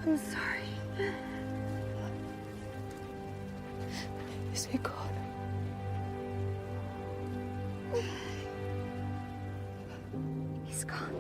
I'm sorry. Is he gone? He's gone.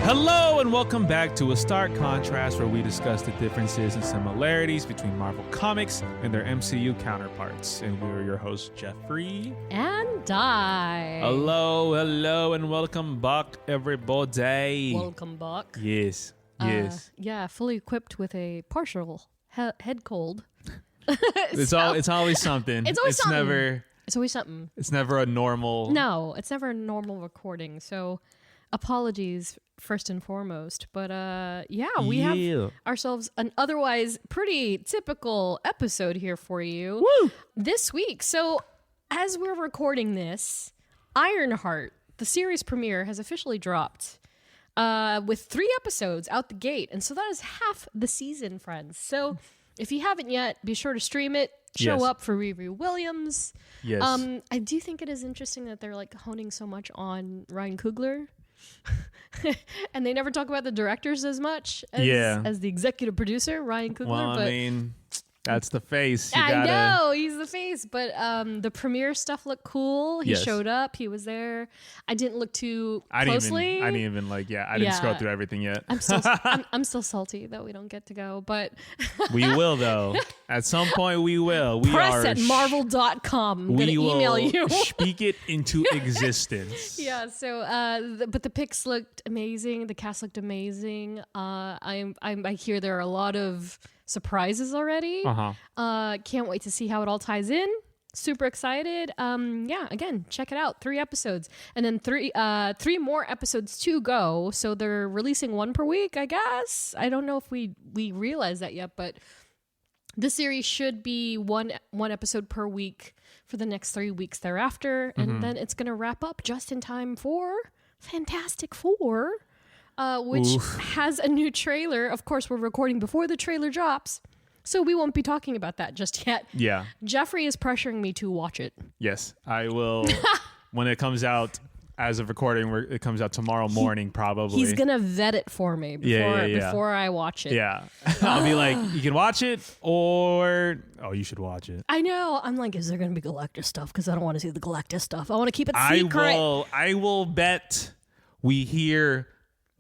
Hello and welcome back to A Stark Contrast, where we discuss the differences and similarities between Marvel Comics and their MCU counterparts. And we're your hosts, Geoffrey and Dai. Hello, and welcome back, everybody. Welcome back. Yes. Yeah, fully equipped with a partial head cold. It's always something. It's always something. It's always something. It's never a normal. No, it's never a normal recording. So apologies first and foremost. But we have ourselves an otherwise pretty typical episode here for you this week. So as we're recording this, Ironheart, the series premiere, has officially dropped with 3 episodes out the gate. And so that is half the season, friends. So if you haven't yet, be sure to stream it. Show up for Riri Williams. Yes. I do think it is interesting that they're like honing so much on Ryan Coogler. And they never talk about the directors as much as the executive producer, Ryan Coogler. Well, I mean, that's the face. I know, he's the face. But the premiere stuff looked cool. He showed up. He was there. I didn't look too closely. I didn't scroll through everything yet. I'm still salty that we don't get to go. But we will, though. At some point, we will. Press at marvel.com. I'm going to email you. Speak it into existence. Yeah, so, but the pics looked amazing. The cast looked amazing. I hear there are a lot of surprises already. Can't wait to see how it all ties in. Super excited. Again, check it out. 3 episodes, and then three more episodes to go. So they're releasing 1 per week, I guess. I don't know if we realize that yet, but this series should be one episode per week for the next 3 weeks thereafter, and then it's gonna wrap up just in time for Fantastic Four. Which has a new trailer. Of course, we're recording before the trailer drops, so we won't be talking about that just yet. Yeah. Geoffrey is pressuring me to watch it. Yes, I will. When it comes out, as of recording, it comes out tomorrow morning, probably. He's going to vet it for me before I watch it. Yeah. I'll be like, you can watch it, or, you should watch it. I know. I'm like, is there going to be Galactus stuff? Because I don't want to see the Galactus stuff. I want to keep it secret. I will bet we hear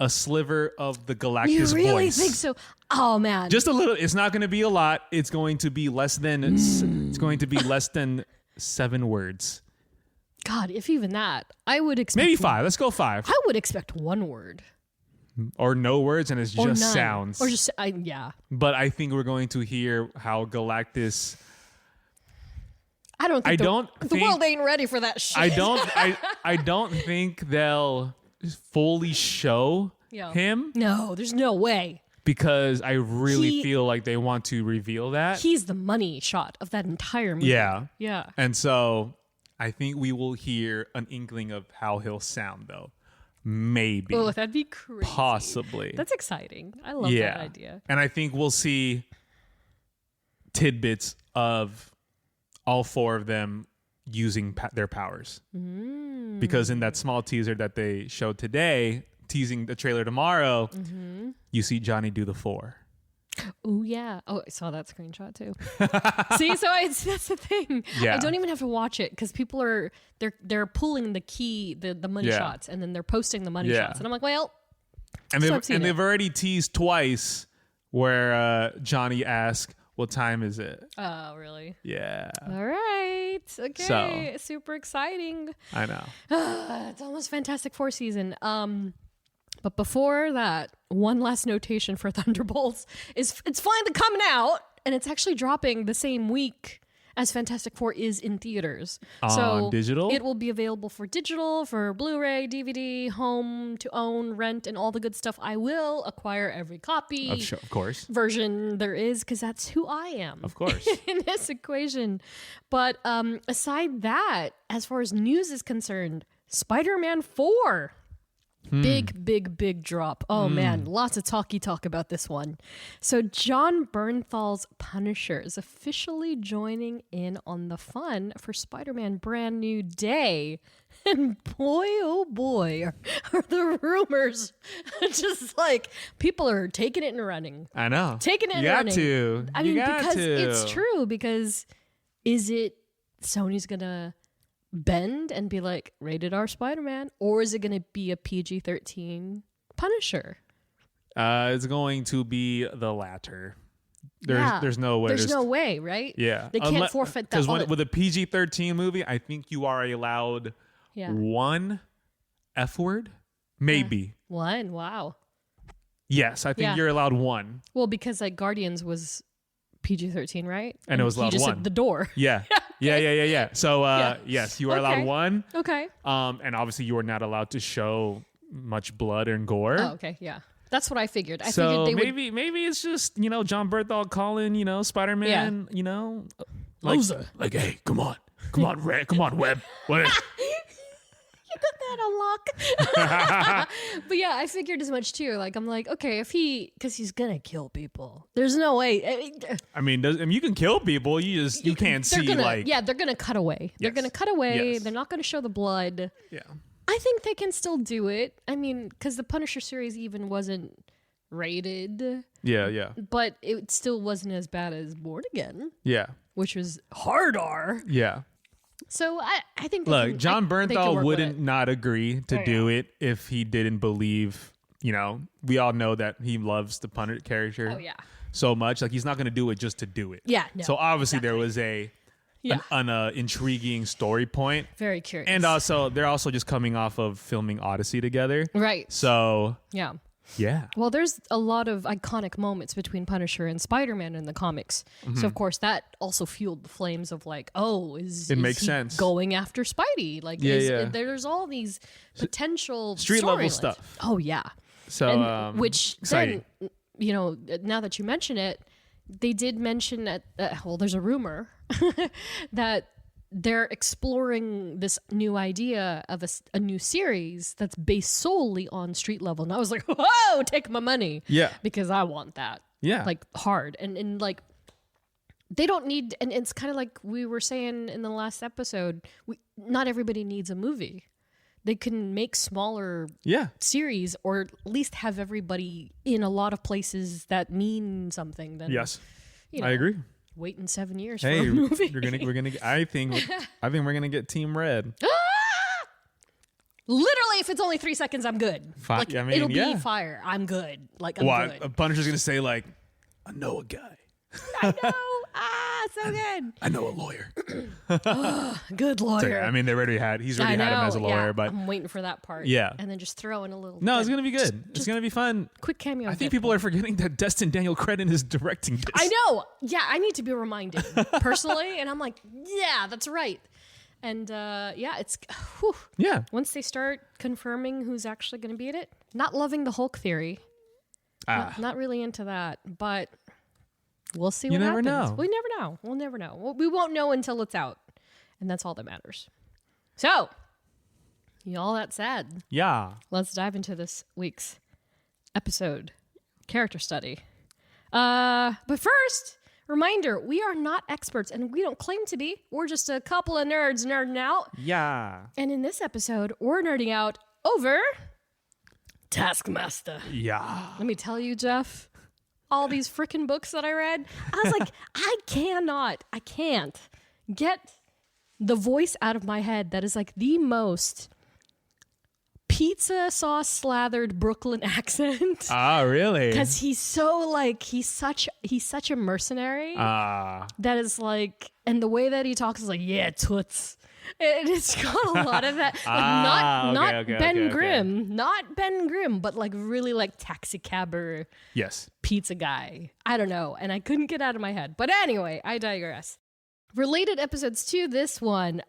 a sliver of the Galactus voice. You really think so? Oh man, just a little. It's not going to be a lot. It's going to be less than. It's going to be less than 7 words. God, if even that, I would expect maybe 5. Let's go 5. I would expect 1 word, or no words, and it's or just none. sounds, or just yeah. But I think we're going to hear how Galactus. I don't think the world ain't ready for that shit. I don't think they'll fully show him. No, there's no way. Because I really feel like they want to reveal that. He's the money shot of that entire movie. Yeah. Yeah. And so I think we will hear an inkling of how he'll sound, though. Maybe. Oh, that'd be crazy. Possibly. That's exciting. I love that idea. And I think we'll see tidbits of all 4 of them using their powers. Because in that small teaser that they showed today, teasing the trailer tomorrow, you see Johnny do the 4. Oh yeah. Oh, I saw that screenshot too. See, so that's the thing. Yeah. I don't even have to watch it because people are they're pulling the money shots, and then they're posting the money shots, and I'm like, well, and they've already teased twice where Johnny asked, "What time is it?" Oh, really? Yeah. All right. Okay. So, super exciting. I know. It's almost Fantastic Four season. But before that, one last notation for Thunderbolts is it's finally coming out, and it's actually dropping the same week as Fantastic Four is in theaters. So digital? It will be available for digital, for Blu-ray, DVD, home to own, rent, and all the good stuff. I will acquire every copy of course version there is, because that's who I am. Of course. In this equation. But aside that, as far as news is concerned, Spider-Man 4 Big drop. Oh man, lots of talk about this one. So Jon Bernthal's Punisher is officially joining in on the fun for Spider-Man Brand New Day. And boy, oh boy, are the rumors just like people are taking it and running. I know. Taking it and running. I mean, because it's true, because is it Sony's going to bend and be like rated R Spider-Man, or is it going to be a PG-13 Punisher? It's going to be the latter. There's no way. There's no way, right? Yeah. They can't forfeit that. Because with a PG-13 movie, I think you are allowed one F word, maybe. One, wow. Yes, I think you're allowed one. Well, because like Guardians was PG-13, right? And it was allowed you just one. Said the door. Yeah. Yeah. So yes, you are allowed one. Okay. And obviously you are not allowed to show much blood and gore. Oh, okay. Yeah. That's what I figured. I so figured they would... maybe it's just, Jon Bernthal calling, Spider-Man, like, hey, come on, Webb. What? You got that on lock. But yeah, I figured as much too. Like, I'm like, okay, because he's gonna kill people. There's no way. I mean, you can kill people. You can't see they're gonna cut away. They're gonna cut away. Yes. They're not gonna show the blood. Yeah. I think they can still do it. I mean, because the Punisher series even wasn't rated. Yeah. But it still wasn't as bad as Born Again. Yeah. Which was hard R. Yeah. So I think Jon Bernthal wouldn't not agree to do it if he didn't believe, we all know that he loves the Punisher character so much. Like, he's not going to do it just to do it. Yeah. No, so obviously there was an intriguing story point. Very curious. And also, they're also just coming off of filming Odyssey together. Right. So yeah. Well, there's a lot of iconic moments between Punisher and Spider-Man in the comics. Mm-hmm. So, of course, that also fueled the flames of like, is he sense going after Spidey? Like, there's all these potential street level stuff. Oh, yeah. So, which exciting. Then, now that you mention it, they did mention that, there's a rumor that they're exploring this new idea of a new series that's based solely on street level. And I was like, whoa, take my money. Yeah. Because I want that. Yeah. Like, hard. And like, they don't need, and it's kind of like we were saying in the last episode, not everybody needs a movie. They can make smaller series, or at least have everybody in a lot of places that mean something. Then, yes, I agree. Waiting 7 years for a movie. I think we're gonna get Team Red. Literally, if it's only 3 seconds, I'm good. Like, I mean, it'll be fire. I'm good. Like, I'm good. Punisher's gonna say like, I know a guy. I know. So good. I know a lawyer. Good lawyer. I mean, he's already had him as a lawyer, but I'm waiting for that part. Yeah. And then just throw in a little. No, it's gonna be good. It's gonna be fun. Quick cameo. I think people are forgetting that Destin Daniel Cretton is directing this. I know. Yeah, I need to be reminded personally, and I'm like, yeah, that's right. And it's yeah. Once they start confirming who's actually going to be in it, not loving the Hulk theory. Not really into that, but. We'll see what happens. Know. We'll never know. We won't know until it's out. And that's all that matters. So, all that said. Yeah. Let's dive into this week's episode. Character study. But first, reminder, we are not experts and we don't claim to be. We're just a couple of nerds nerding out. Yeah. And in this episode, we're nerding out over Taskmaster. Yeah. Let me tell you, Jeff. All these freaking books that I read. I was like, I can't get the voice out of my head that is like the most pizza sauce slathered Brooklyn accent. Ah, really? Because he's so like, he's such a mercenary. That is like, and the way that he talks is like, yeah, toots. It's got a lot of that. Like not Ben Grimm. Not Ben Grimm, but like really like taxi cabber. Yes. Pizza guy. I don't know. And I couldn't get out of my head. But anyway, I digress. Related episodes to this one.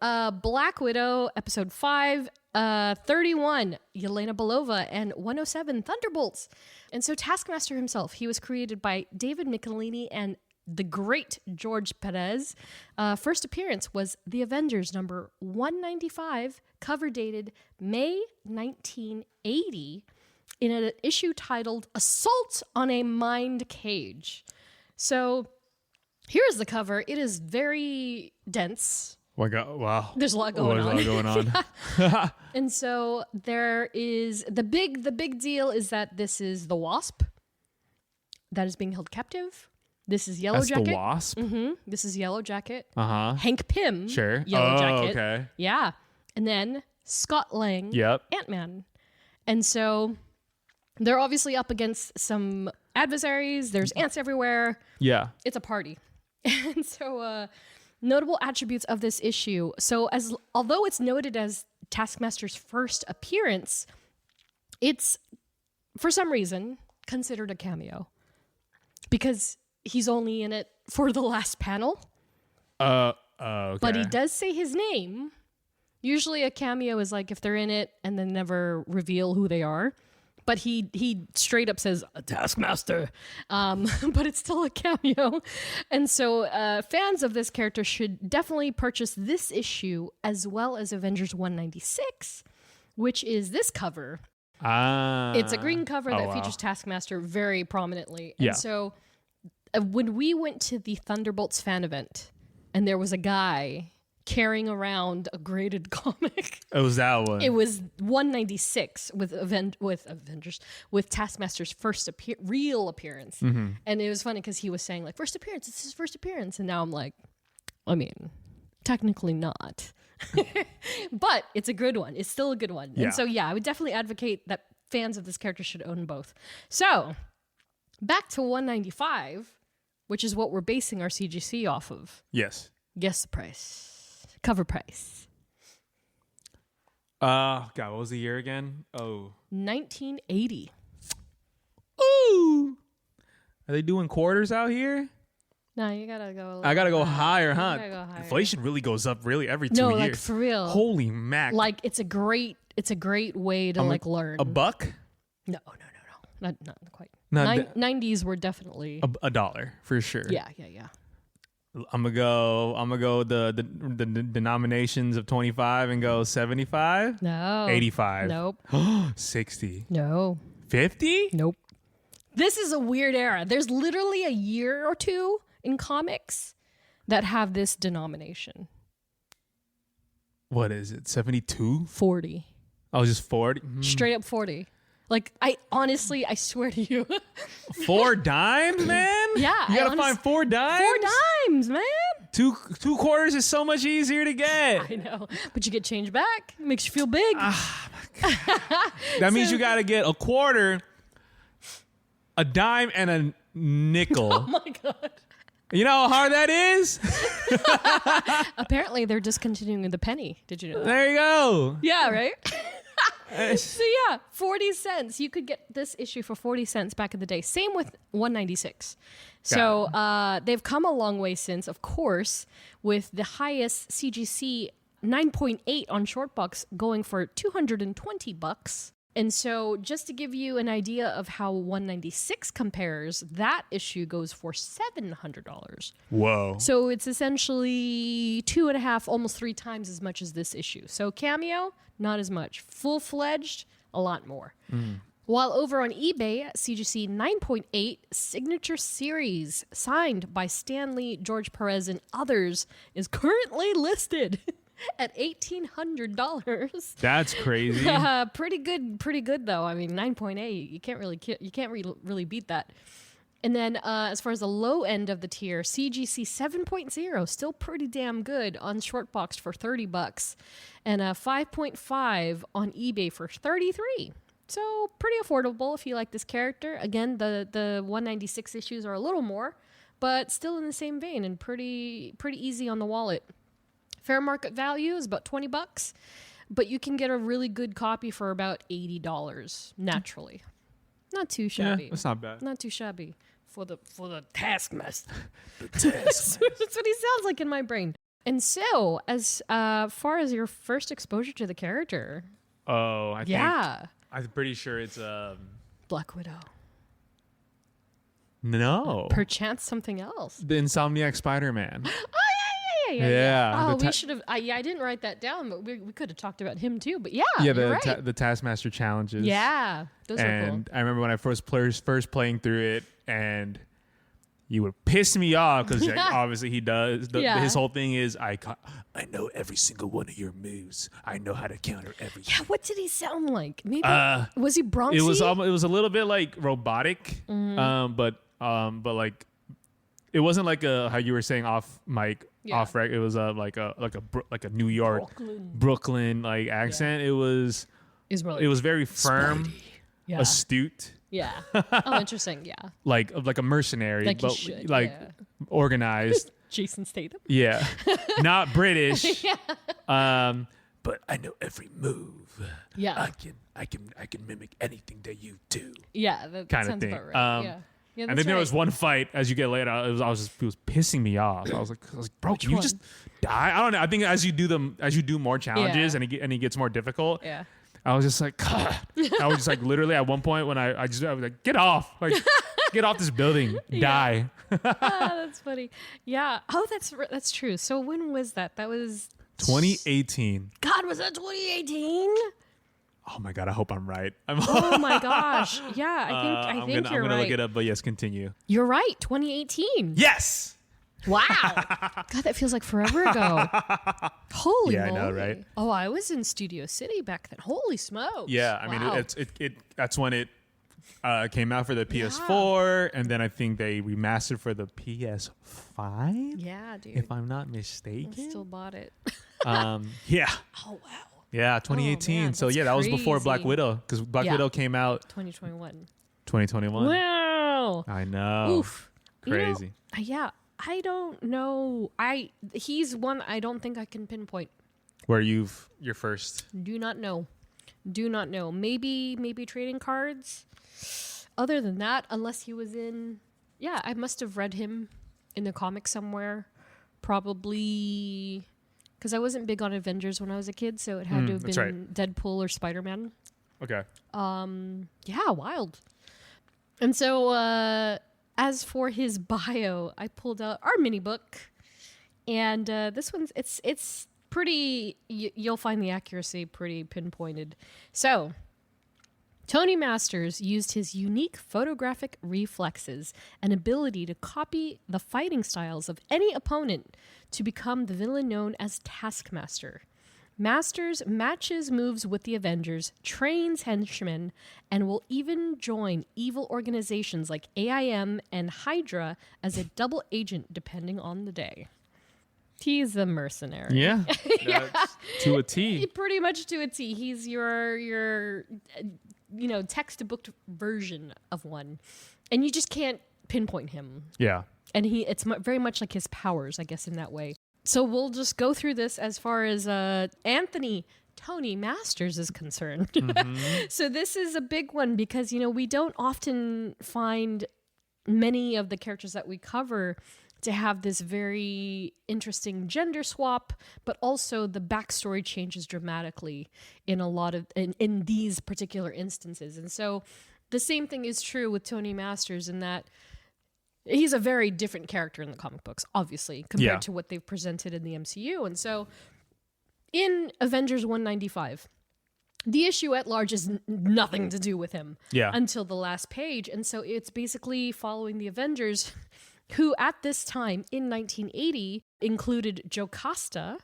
Black Widow, episode 5, 31, Yelena Belova, and 107, Thunderbolts. And so Taskmaster himself, he was created by David Michelinie and the great George Perez. First appearance was The Avengers number 195, cover dated May 1980, in an issue titled Assault on a Mind Cage. So here's the cover. It is very dense. Wow. There's a lot going on. There's a lot going on. And so there is the big deal is that this is the Wasp that is being held captive. This is Yellow Jacket. The Wasp? Mm-hmm. This is Yellow Jacket. Uh-huh. Hank Pym. Sure. Yellow Jacket. Okay. Yeah. And then Scott Lang. Yep. Ant-Man. And so they're obviously up against some adversaries. There's ants everywhere. Yeah. It's a party. And so notable attributes of this issue. So although it's noted as Taskmaster's first appearance, it's for some reason considered a cameo because he's only in it for the last panel. Okay. But he does say his name. Usually a cameo is like if they're in it and then never reveal who they are. But he straight up says, a Taskmaster. But it's still a cameo. And so fans of this character should definitely purchase this issue as well as Avengers 196, which is this cover. It's a green cover that features Taskmaster very prominently. And so when we went to the Thunderbolts fan event and there was a guy carrying around a graded comic. It was that one. It was 196 with Taskmaster's first real appearance. Mm-hmm. And it was funny because he was saying like, first appearance, it's his first appearance. And now I'm like, I mean, technically not. But it's a good one. It's still a good one. Yeah. And so, I would definitely advocate that fans of this character should own both. So back to 195, which is what we're basing our CGC off of. Yes. Guess the price. Cover price. God, what was the year again? 1980. Ooh. Are they doing quarters out here? No, you gotta go. I gotta go higher, huh? Go higher. Inflation really goes up every 2 years. No, like for real. Holy mac. Like it's a great way to learn. A buck? No. Not quite. No, 90s were definitely a dollar for sure. Yeah. I'm gonna go the denominations of 25 and go 75. No. 85. Nope. 60. No. 50. Nope. This is a weird era. There's literally a year or two in comics that have this denomination. What is it? 72? 40. Oh, just 40. Straight up 40. Like, I swear to you. 4 dimes, man? Yeah. You gotta find 4 dimes? 4 dimes, man. Two quarters is so much easier to get. I know. But you get change back. Makes you feel big. That means you gotta get a quarter, a dime, and a nickel. Oh my God. You know how hard that is? Apparently, they're discontinuing the penny. Did you know that? There you go. Yeah, right? So 40 cents. You could get this issue for 40 cents back in the day. Same with 196. So they've come a long way since, of course, with the highest CGC 9.8 on Shortbox going for $220. And so just to give you an idea of how 196 compares, that issue goes for $700. Whoa. So it's essentially 2.5, almost 3 times as much as this issue. So cameo, not as much. Full-fledged, a lot more. While over on eBay, CGC 9.8 Signature Series, signed by Stan Lee, George Perez, and others, is currently listed at $1,800. That's crazy. Pretty good though. I mean, 9.8. You can't really beat that. And then as far as the low end of the tier, CGC 7.0, still pretty damn good on Shortbox for $30, and 5.5 on eBay for $33. So pretty affordable if you like this character. Again, the 196 issues are a little more, but still in the same vein and pretty easy on the wallet. Fair market value is about $20, but you can get a really good copy for about $80 naturally. Not too shabby. Yeah, that's not bad. Not too shabby for the Taskmaster. That's what he sounds like in my brain. And so, as far as your first exposure to the character, I'm pretty sure it's Black Widow. No. Perchance something else. The Insomniac Spider-Man. Yeah. Oh, The we should have. I didn't write that down, but we could have talked about him too. But yeah, yeah, you're right. the Taskmaster challenges. Yeah, those are cool. And I remember when I first playing through it, and you would piss me off because obviously he does. His whole thing is I know every single one of your moves. I know how to counter everything. Yeah, what did he sound like? Maybe was he Bronxy? It was a little bit like robotic, but like it wasn't like how you were saying off mic. Yeah. Off rec, it was like a New York, Brooklyn like accent. Yeah. It was very firm, astute. Yeah. Oh, interesting. Yeah. Like a mercenary, like but organized. Jason Statham. Yeah. Not British. Yeah. But I know every move. Yeah. I can mimic anything that you do. Yeah. That kind of thing. About right. Yeah. Yeah, and then there was one fight as you get later. It was pissing me off. I was like, bro, can you just die? I don't know. I think as you do more challenges and he gets more difficult. Yeah. I was just like, God. I was just like, literally at one point when I was like, get off, like, get off this building, die. That's funny. Yeah. Oh, that's true. So when was that? That was 2018. God, was that 2018? Oh my God, I hope I'm right. Oh my gosh. Yeah, I think you're right. I'm going to look it up, but yes, continue. You're right, 2018. Yes! Wow. God, that feels like forever ago. Holy moly. I know, right? Oh, I was in Studio City back then. Holy smokes. Yeah, I mean, that's when it came out for the PS4, and then I think they remastered for the PS5. Yeah, dude. If I'm not mistaken. I still bought it. Yeah. Oh, wow. Yeah, 2018. Man, so yeah, that was before Black Widow, because Black Widow came out 2021. 2021. Wow. I know. Oof. Crazy. Yeah, I don't know. He's one I don't think I can pinpoint. Where your first? Do not know. Maybe trading cards. Other than that, unless he was in, I must have read him in the comics somewhere. Probably. Because I wasn't big on Avengers when I was a kid, so it had to have been Deadpool or Spider-Man. Okay. Yeah, wild. And so, as for his bio, I pulled out our mini book, and this one's it's pretty. You'll find the accuracy pretty pinpointed. So, Tony Masters used his unique photographic reflexes and ability to copy the fighting styles of any opponent to become the villain known as Taskmaster. Masters matches moves with the Avengers, trains henchmen, and will even join evil organizations like AIM and Hydra as a double agent depending on the day. He's a mercenary. Yeah. To a T. Pretty much to a T. He's your textbook version of one. And you just can't pinpoint him. Yeah. And it's very much like his powers, I guess, in that way. So we'll just go through this as far as Tony Masters is concerned. Mm-hmm. So this is a big one because, we don't often find many of the characters that we cover to have this very interesting gender swap, but also the backstory changes dramatically in a lot of in these particular instances. And so the same thing is true with Tony Masters in that he's a very different character in the comic books, obviously, compared to what they've presented in the MCU. And so in Avengers 195, the issue at large is nothing to do with him until the last page. And so it's basically following the Avengers, who at this time in 1980 included Jocasta,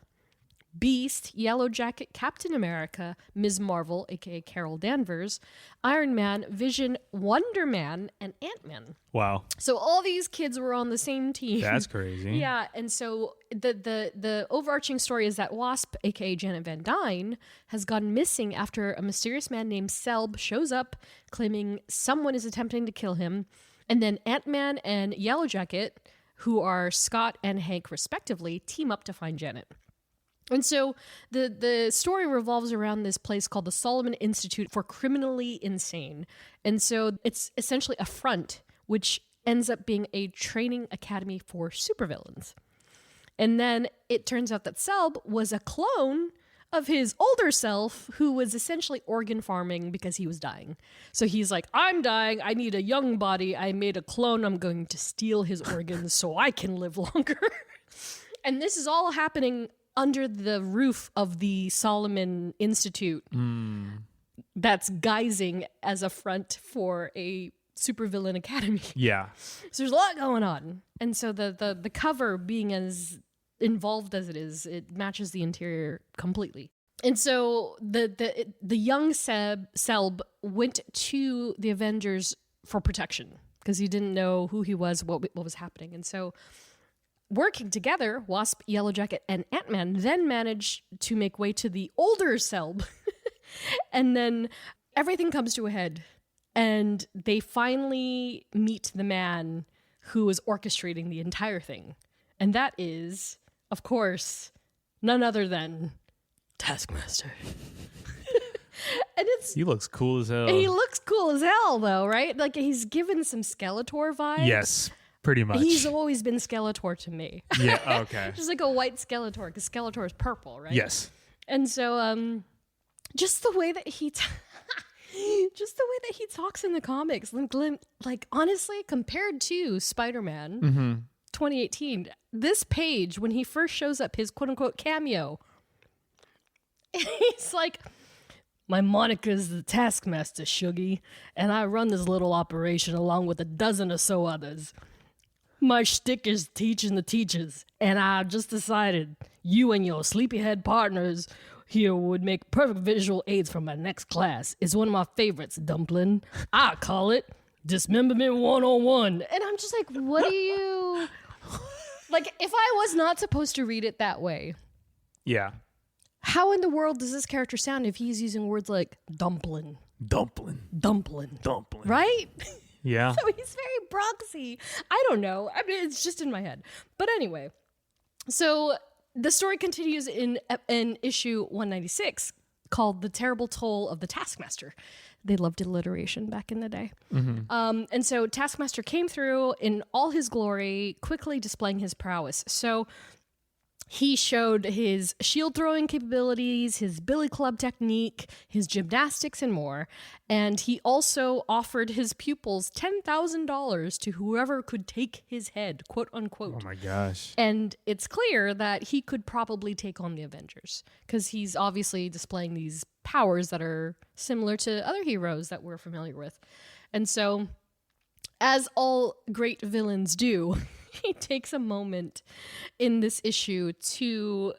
Beast, Yellow Jacket, Captain America, Ms. Marvel, aka Carol Danvers, Iron Man, Vision, Wonder Man, and Ant-Man. Wow. So all these kids were on the same team. That's crazy. Yeah, and so the overarching story is that Wasp, aka Janet Van Dyne, has gone missing after a mysterious man named Selb shows up claiming someone is attempting to kill him. And then Ant-Man and Yellow Jacket, who are Scott and Hank respectively, team up to find Janet. And so the story revolves around this place called the Solomon Institute for Criminally Insane. And so it's essentially a front, which ends up being a training academy for supervillains. And then it turns out that Selb was a clone of his older self, who was essentially organ farming because he was dying. So he's like, I'm dying. I need a young body. I made a clone. I'm going to steal his organs so I can live longer. And this is all happening under the roof of the Solomon Institute that's guising as a front for a supervillain academy. Yeah. So there's a lot going on. And so the cover being as involved as it is, it matches the interior completely. And so the young Selb went to the Avengers for protection because he didn't know who he was, what was happening. And so working together, Wasp, Yellowjacket, and Ant-Man then managed to make way to the older Selb. And then everything comes to a head. And they finally meet the man who is orchestrating the entire thing. And that is, of course, none other than Taskmaster. And he looks cool as hell. He looks cool as hell, though, right? Like, he's given some Skeletor vibes. Yes, pretty much. He's always been Skeletor to me. Yeah, okay. Just like a white Skeletor, because Skeletor is purple, right? Yes. And so, just the way that he... Just the way that he talks in the comics, like honestly, compared to Spider-Man 2018, this page, when he first shows up, his quote-unquote cameo, he's like, my moniker's the Taskmaster, Shuggy, and I run this little operation along with a dozen or so others. My shtick is teaching the teachers, and I just decided you and your sleepyhead partners here would make perfect visual aids for my next class. It's one of my favorites, Dumpling. I call it Dismemberment 101. And I'm just like, what do you... Like, if I was not supposed to read it that way, yeah, how in the world does this character sound if he's using words like dumpling? Dumpling. Right? Yeah. So he's very Bronxy. I don't know. I mean, it's just in my head. But anyway, so... The story continues in issue 196 called The Terrible Toll of the Taskmaster. They loved alliteration back in the day. And so Taskmaster came through in all his glory, quickly displaying his prowess. So he showed his shield throwing capabilities, his billy club technique, his gymnastics, and more. And he also offered his pupils $10,000 to whoever could take his head, quote unquote. Oh my gosh. And it's clear that he could probably take on the Avengers because he's obviously displaying these powers that are similar to other heroes that we're familiar with. And so, as all great villains do, he takes a moment in this issue to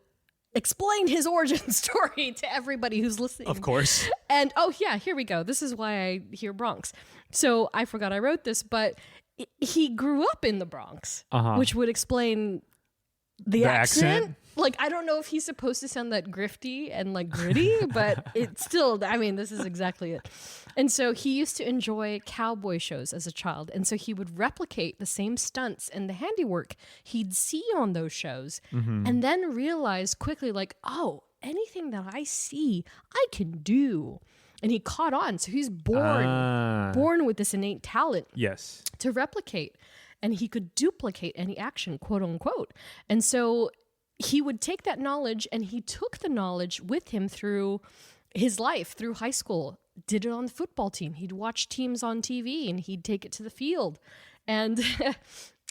explain his origin story to everybody who's listening. Of course. And, oh yeah, here we go. This is why I hear Bronx. So I forgot I wrote this, but he grew up in the Bronx, which would explain the accent. Like, I don't know if he's supposed to sound that grifty and like gritty, but it's still, I mean, this is exactly it. And so he used to enjoy cowboy shows as a child. And so he would replicate the same stunts and the handiwork he'd see on those shows and then realize quickly, like, oh, anything that I see, I can do. And he caught on. So he's born with this innate talent to replicate. And he could duplicate any action, quote unquote. And so he would take that knowledge, and he took the knowledge with him through his life, through high school, did it on the football team. He'd watch teams on TV, and he'd take it to the field. And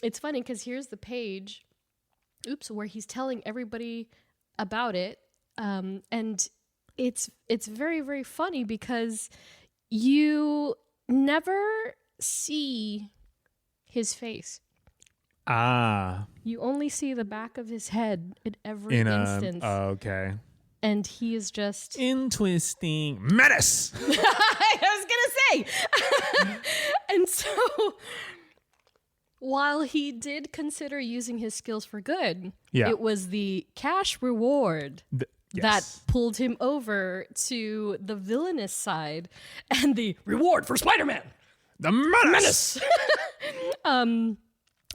it's funny because here's the page, where he's telling everybody about it. And it's very, very funny because you never see his face. You only see the back of his head at every instance. Okay. And he is just... in twisting menace! I was going to say! And so, while he did consider using his skills for good, it was the cash reward that pulled him over to the villainous side and the reward for Spider-Man! The menace!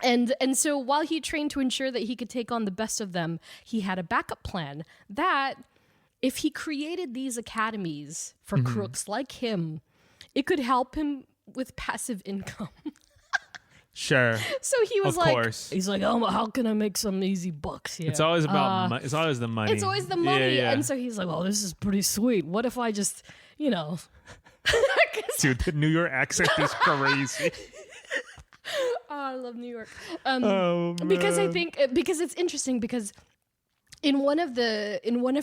And so while he trained to ensure that he could take on the best of them, he had a backup plan that if he created these academies for crooks like him, it could help him with passive income. Sure. So he was Of like, course. he's like, oh, how can I make some easy bucks here? It's always about it's always the money. It's always the money. Yeah. And so he's like, oh, this is pretty sweet. What if I just, Dude, the New York accent is crazy. Oh, I love New York. Oh, man. Because it's interesting because in one of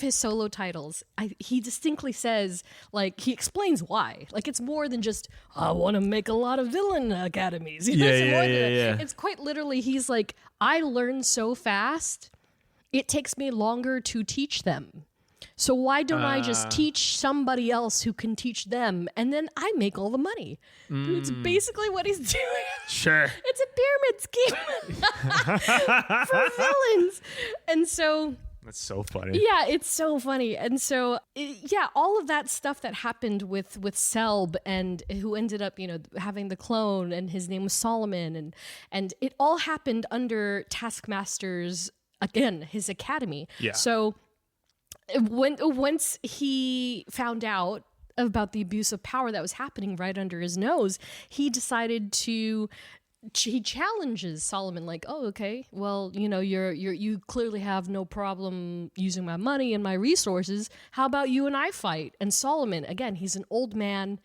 his solo titles, he distinctly says, like, he explains why. Like, it's more than just, I want to make a lot of villain academies. It's more than that. It's quite literally, he's like, I learn so fast, it takes me longer to teach them. So why don't I just teach somebody else who can teach them, and then I make all the money? It's basically what he's doing. Sure. It's a pyramid scheme for villains. And so... That's so funny. Yeah, it's so funny. And so, all of that stuff that happened with Selb, and who ended up, having the clone, and his name was Solomon, and it all happened under Taskmaster's, again, his academy. Yeah. So once he found out about the abuse of power that was happening right under his nose, he decided to... He challenges Solomon, like, oh, okay, well, you clearly have no problem using my money and my resources. How about you and I fight? And Solomon, again, he's an old man,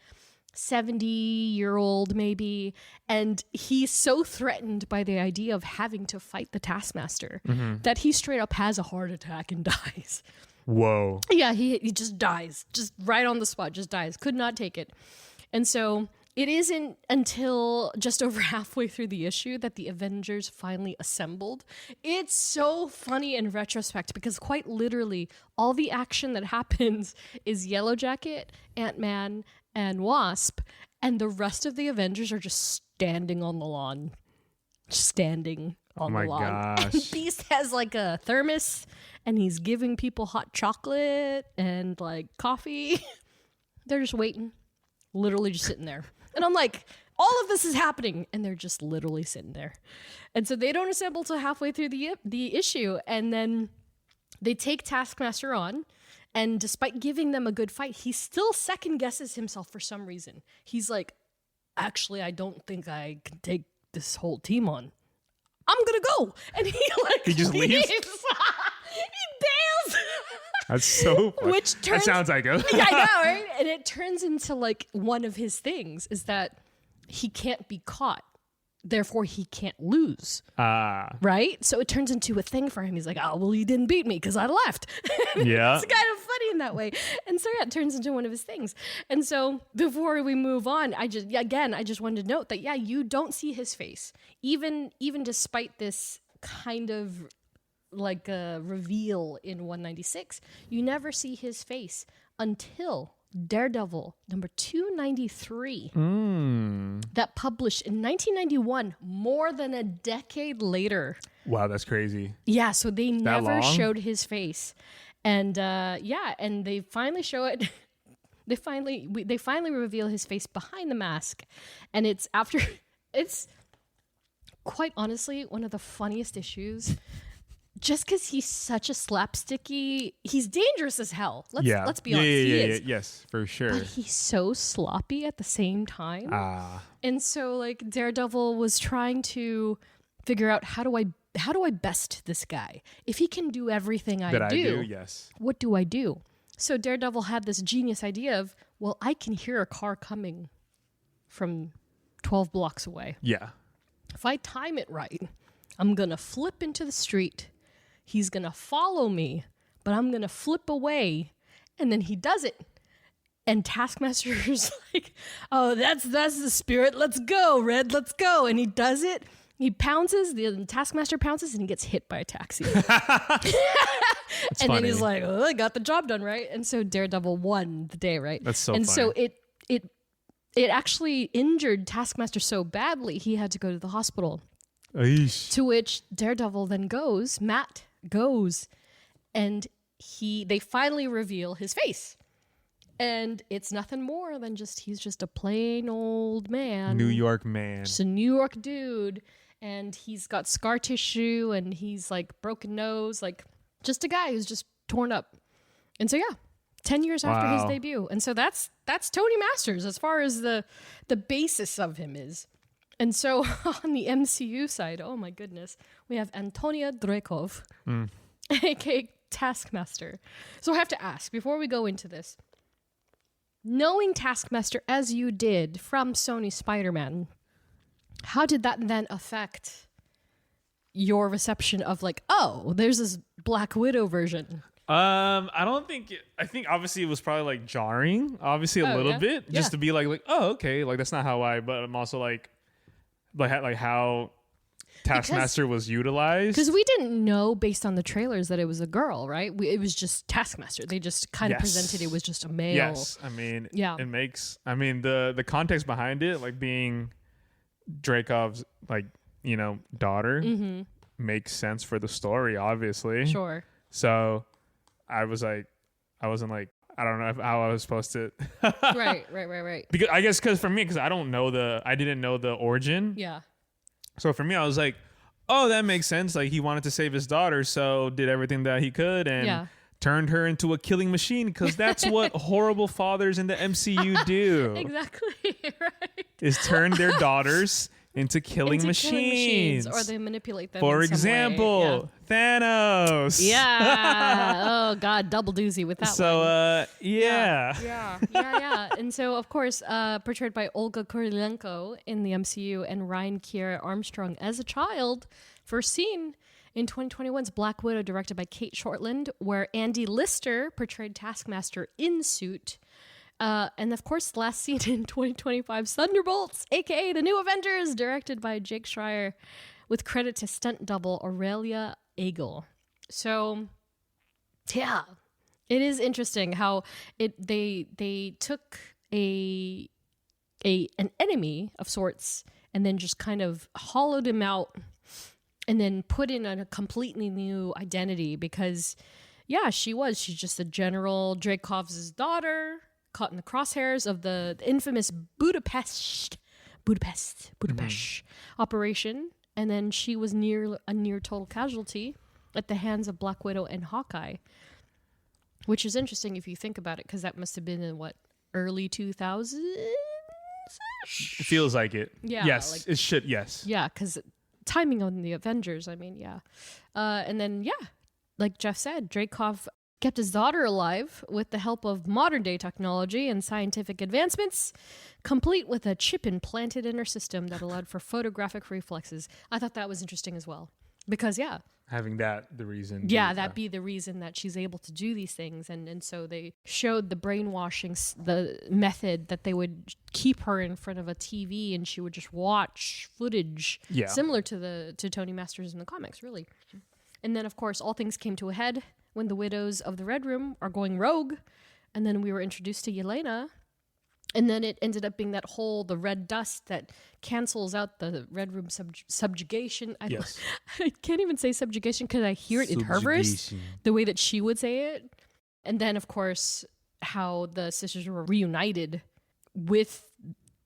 70-year-old maybe, and he's so threatened by the idea of having to fight the Taskmaster that he straight up has a heart attack and dies. Whoa. Yeah, he just dies, just right on the spot, just dies. Could not take it. And so... It isn't until just over halfway through the issue that the Avengers finally assembled. It's so funny in retrospect because quite literally all the action that happens is Yellow Jacket, Ant-Man, and Wasp, and the rest of the Avengers are just standing on the lawn. Standing on the lawn. Oh my gosh. And Beast has like a thermos and he's giving people hot chocolate and like coffee. They're just waiting. Literally just sitting there. And I'm like, all of this is happening, and they're just literally sitting there. And so they don't assemble till halfway through the issue, and then they take Taskmaster on, and despite giving them a good fight, he still second guesses himself for some reason. He's like, actually, I don't think I can take this whole team on. I'm gonna go. And he just leaves? He bails. That's so funny. That sounds like him. Yeah, I know, right? And it turns into like one of his things is that he can't be caught. Therefore, he can't lose. Right? So it turns into a thing for him. He's like, oh, well, you didn't beat me because I left. Yeah. It's kind of funny in that way. And so, it turns into one of his things. And so before we move on, I just wanted to note that, you don't see his face. Even despite this kind of like a reveal in 196, you never see his face until Daredevil number 293 that published in 1991, more than a decade later. Wow, that's crazy. Yeah, so they never showed his face. And and they finally show it. They finally reveal his face behind the mask, and it's quite honestly one of the funniest issues. Just because he's such a slapsticky, he's dangerous as hell. Let's be honest. He is. Yes, for sure. But he's so sloppy at the same time. And so like Daredevil was trying to figure out how do I best this guy? If he can do everything I do, yes. What do I do? So Daredevil had this genius idea of, well, I can hear a car coming from 12 blocks away. Yeah. If I time it right, I'm going to flip into the street. He's going to follow me, but I'm going to flip away. And then he does it. And Taskmaster's like, oh, that's the spirit. Let's go, Red. Let's go. And he does it. He pounces. The Taskmaster pounces and he gets hit by a taxi. And funny. Then he's like, oh, I got the job done, right? And so Daredevil won the day, right? That's so and funny. So it actually injured Taskmaster so badly, he had to go to the hospital. Eesh. To which Daredevil then goes, Matt goes, and they finally reveal his face. And it's nothing more than he's just a plain old man. New York man. Just a New York dude. And he's got scar tissue and he's like broken nose, like just a guy who's just torn up. And so 10 years after his debut. And so that's Tony Masters as far as the basis of him is. And so on the MCU side, oh my goodness, we have Antonia Dreykov, aka Taskmaster. So I have to ask, before we go into this, knowing Taskmaster as you did from Sony Spider-Man, how did that then affect your reception of like, oh, there's this Black Widow version? I think obviously it was probably like jarring, obviously a little bit, just to be like, oh, okay, like that's not how but I'm also like how Taskmaster was utilized. Because we didn't know based on the trailers that it was a girl, right? It was just Taskmaster. They just kind of presented it was just a male. Yes, I mean, it makes, I mean, the context behind it, like being Dreykov's like, you know, daughter makes sense for the story, obviously. Sure. So I wasn't like, I don't know how I was supposed to. Right. Because I guess for me, because I didn't know the origin. Yeah. So for me, I was like, oh, that makes sense. Like he wanted to save his daughter, so did everything that he could and turned her into a killing machine, because that's what horrible fathers in the MCU do. Exactly, right. Is turn their daughters into killing machines. Or they manipulate them. For in some example, way. Thanos. Yeah. Oh God, double doozy with that one. So Yeah. And so, of course, portrayed by Olga Kurylenko in the MCU and Ryan Kiera Armstrong as a child, first seen in 2021's Black Widow, directed by Kate Shortland, where Andy Lister portrayed Taskmaster in suit. And of course, last seen in 2025's Thunderbolts, aka The New Avengers, directed by Jake Schreier, with credit to stunt double Aurelia Agel. So, yeah, it is interesting how they took an enemy of sorts and then just kind of hollowed him out and then put in a completely new identity, because she's just a General Dreykov's daughter caught in the crosshairs of the infamous Budapest operation, and then she was near total casualty at the hands of Black Widow and Hawkeye, which is interesting if you think about it, because that must have been in early 2000s. It feels like it. Yeah. Yes. It should. Yes. Yeah, because timing on the Avengers. I mean, yeah. And then like Jeff said, Dreykov kept his daughter alive with the help of modern day technology and scientific advancements, complete with a chip implanted in her system that allowed for photographic reflexes. I thought that was interesting as well, because having the reason. That be the reason that she's able to do these things. And so they showed the brainwashing, the method that they would keep her in front of a TV and she would just watch footage similar to Tony Masters in the comics, really. And then, of course, all things came to a head when the widows of the Red Room are going rogue. And then we were introduced to Yelena. And then it ended up being the red dust that cancels out the Red Room subjugation. I can't even say subjugation because I hear it in her verse, the way that she would say it. And then, of course, how the sisters were reunited with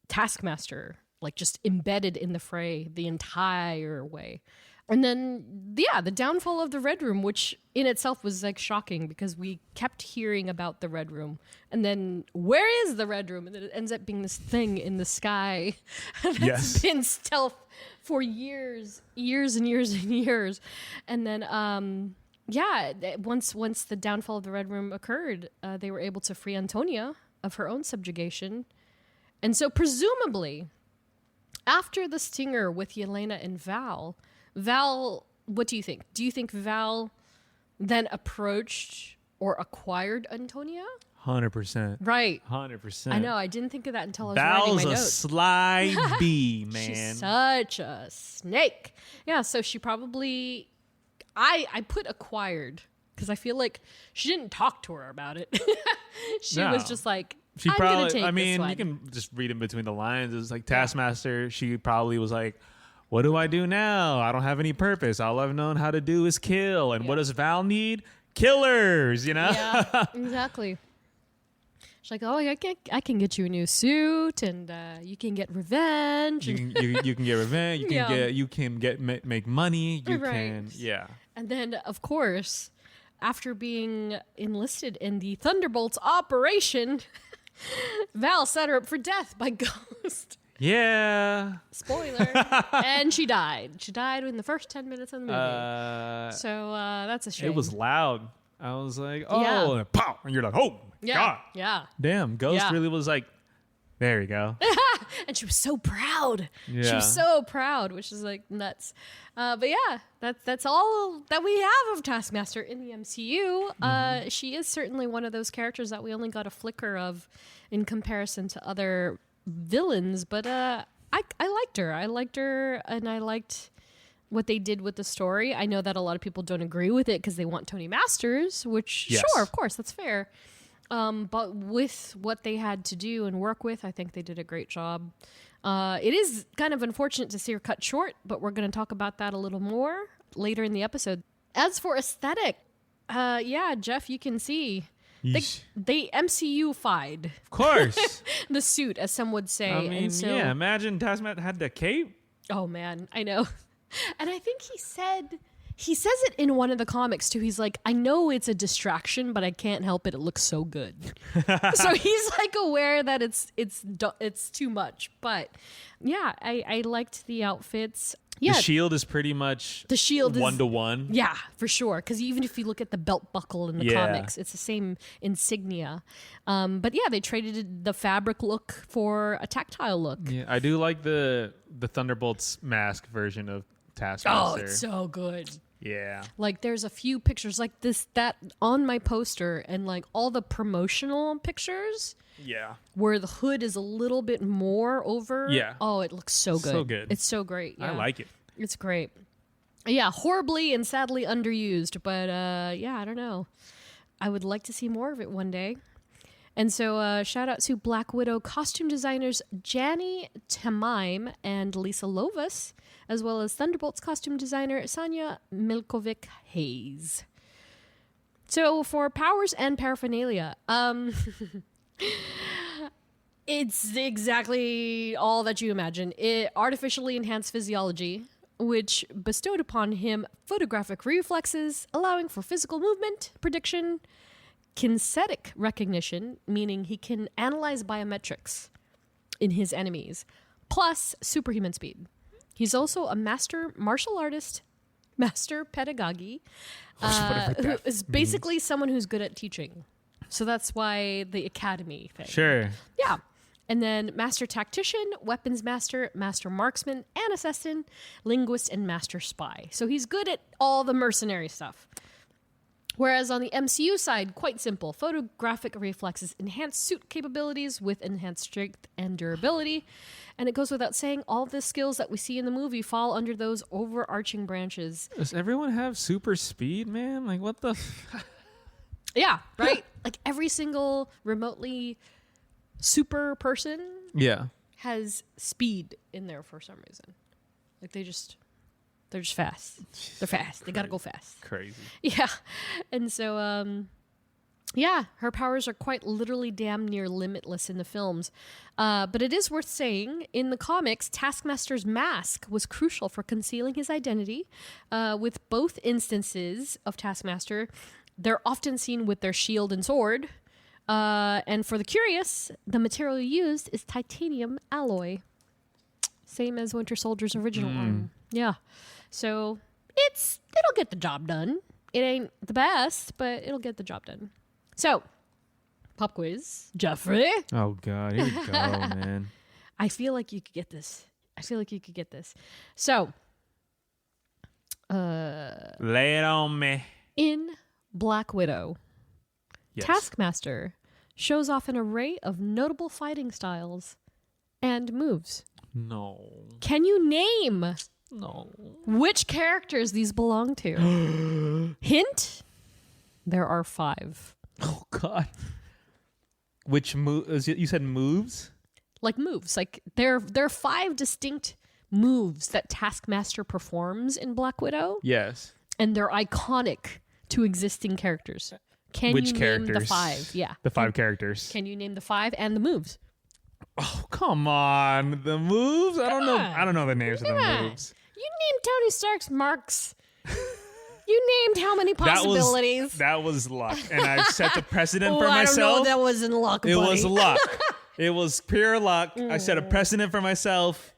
Taskmaster, like just embedded in the fray the entire way. And then, the downfall of the Red Room, which in itself was like shocking, because we kept hearing about the Red Room. And then, where is the Red Room? And then it ends up being this thing in the sky that's been stealth for years and years and years. And then, once the downfall of the Red Room occurred, they were able to free Antonia of her own subjugation. And so, presumably, after the stinger with Yelena and Val, what do you think? Do you think Val then approached or acquired Antonia? 100%. Right. 100%. I know. I didn't think of that until I was writing my notes. Val's a sly bee, man. She's such a snake. Yeah, so she probably... I put acquired because I feel like she didn't talk to her about it. She was just like, she I'm probably, gonna take I mean, this one. you can just read in between the lines. It was like Taskmaster. She probably was like, what do I do now? I don't have any purpose. All I've known how to do is kill. And what does Val need? Killers, you know? Yeah, exactly. She's like, oh, I can get you a new suit, and you can get revenge. You can get revenge. You can make money. You can, And then, of course, after being enlisted in the Thunderbolts operation, Val set her up for death by Ghost. Yeah. Spoiler. And she died. She died in the first 10 minutes of the movie. So that's a shame. It was loud. I was like, oh, Yeah. and pow. And you're like, oh, my God. Yeah. Damn. Ghost Yeah. really was like, there you go. And she was so proud. Yeah. She was so proud, which is like nuts. But yeah, that's all that we have of Taskmaster in the MCU. She is certainly one of those characters that we only got a flicker of in comparison to other villains. But I liked her. I liked her, and I liked what they did with the story. I know that a lot of people don't agree with it because they want Tony Masters, which, Yes. sure, of course, that's fair. But with what they had to do and work with, I think they did a great job. It is kind of unfortunate to see her cut short, but we're going to talk about that a little more later in the episode. As for aesthetic, yeah, Jeff, you can see they MCU-fied Of course. the suit, as some would say. I mean, and so, yeah, imagine Taskmaster had the cape. oh man, I know. And I think he says it in one of the comics too. He's like, I know it's a distraction, but I can't help it. It looks so good. So he's like aware that it's too much. But yeah, I liked the outfits. Yeah, The shield is pretty much the shield is 1-to-1. Yeah, for sure. Because even if you look at the belt buckle in the Yeah. comics, it's the same insignia. But yeah, they traded the fabric look for a tactile look. Yeah, I do like the Thunderbolts mask version of Taskmaster. Oh, it's so good. Yeah. Like there's a few pictures like that on my poster, and like all the promotional pictures Yeah. where the hood is a little bit more over. Yeah. Oh, it looks so good. So good. It's so great. Yeah. I like it. It's great. Yeah, horribly and sadly underused, but yeah, I don't know. I would like to see more of it one day. And so shout out to Black Widow costume designers Jani Tamaim and Lisa Lovas, as well as Thunderbolts costume designer Sanya Milkovic-Hayes. So for powers and paraphernalia, it's exactly all that you imagine. It artificially enhanced physiology, which bestowed upon him photographic reflexes, allowing for physical movement prediction, kinesthetic recognition, meaning he can analyze biometrics in his enemies, plus superhuman speed. He's also a master martial artist, master pedagogy, who is basically someone who's good at teaching. So that's why the academy thing. Sure. Yeah. And then master tactician, weapons master, master marksman, and assassin, linguist, and master spy. So he's good at all the mercenary stuff. Whereas on the MCU side, quite simple. Photographic reflexes, enhanced suit capabilities with enhanced strength and durability. And it goes without saying, all the skills that we see in the movie fall under those overarching branches. Does everyone have super speed, man? Like, what the... Yeah, right? Like every single remotely super person Yeah. has speed in there for some reason. Like they're just fast. They're fast. They gotta go fast. Crazy. Yeah. And so, yeah, her powers are quite literally damn near limitless in the films. But it is worth saying, in the comics, Taskmaster's mask was crucial for concealing his identity. With both instances of Taskmaster, they're often seen with their shield and sword. And for the curious, the material used is titanium alloy. Same as Winter Soldier's original arm. Yeah. So it'll get the job done. It ain't the best, but it'll get the job done. So, pop quiz. Geoffrey. Oh, God. Here we go, man. I feel like you could get this. So, Lay it on me. in Black Widow, Yes. Taskmaster shows off an array of notable fighting styles and moves. No. Can you name No. which characters these belong to? Hint, there are 5. Oh, God. Which move? You said moves? Like moves. Like there are 5 distinct moves that Taskmaster performs in Black Widow, Yes. and they're iconic to existing characters. Can Which you characters? name the 5? Yeah. The 5 characters. Can you name the 5 and the moves? Oh, come on. The moves? I don't know. I don't know the names of the on. moves. You named Tony Stark's marks. You named how many possibilities? That was luck. And I set the precedent for I don't know myself. if that was in luck, It buddy. was luck. It was pure luck. I set a precedent for myself.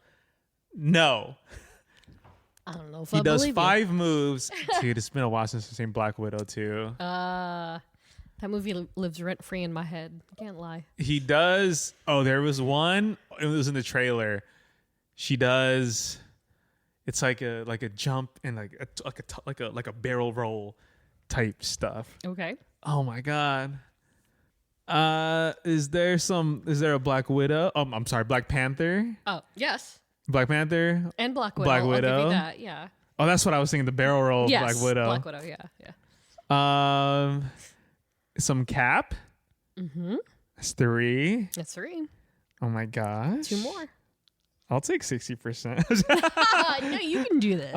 No. I don't know if He does 5 moves. Dude, it's been a while since I've seen Black Widow too. That movie lives rent free in my head. Can't lie. He does. Oh, there was one. It was in the trailer. She does. It's like a jump and like a barrel roll type stuff. Okay. Oh my god. Is there a Black Widow? I'm sorry, Black Panther. Oh yes. Black Panther And Black Widow. Black Widow. I'll give you that. Yeah. Oh, that's what I was thinking. The barrel roll. Yes. Black Widow. Black Widow. Yeah. Some Cap. Mm-hmm. That's 3. That's 3. Oh my gosh. 2 more. I'll take 60%. No, you can do this.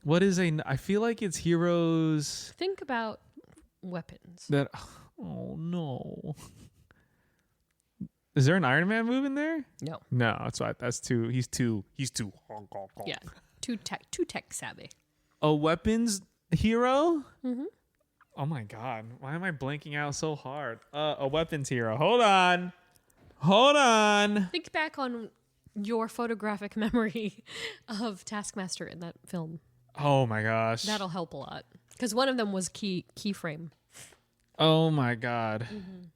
What is I feel like it's heroes Think about weapons. that. Oh no. Is there an Iron Man move in there? No. No, that's why. That's too. He's too. Yeah. Too tech savvy. A weapons hero. Mm-hmm. Oh my god! Why am I blanking out so hard? A weapons hero. Hold on. Think back on your photographic memory of Taskmaster in that film. Oh my gosh. That'll help a lot. Because one of them was keyframe. Oh my god. Mm-hmm.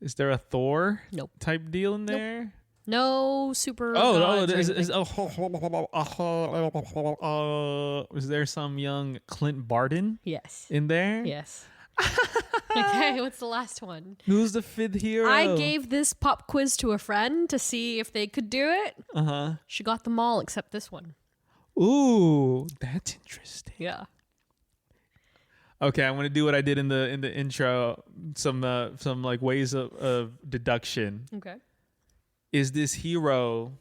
Is there a Thor Nope. type deal in there? No super. Oh, gods or anything. Is there some young Clint Barton Yes. in there? Yes. Okay, what's the last one? Who's the 5th hero? I gave this pop quiz to a friend to see if they could do it. She got them all except this one. Ooh, that's interesting. Yeah. Okay, I'm gonna do what I did in the intro. Some like ways of deduction. Okay. Is this hero?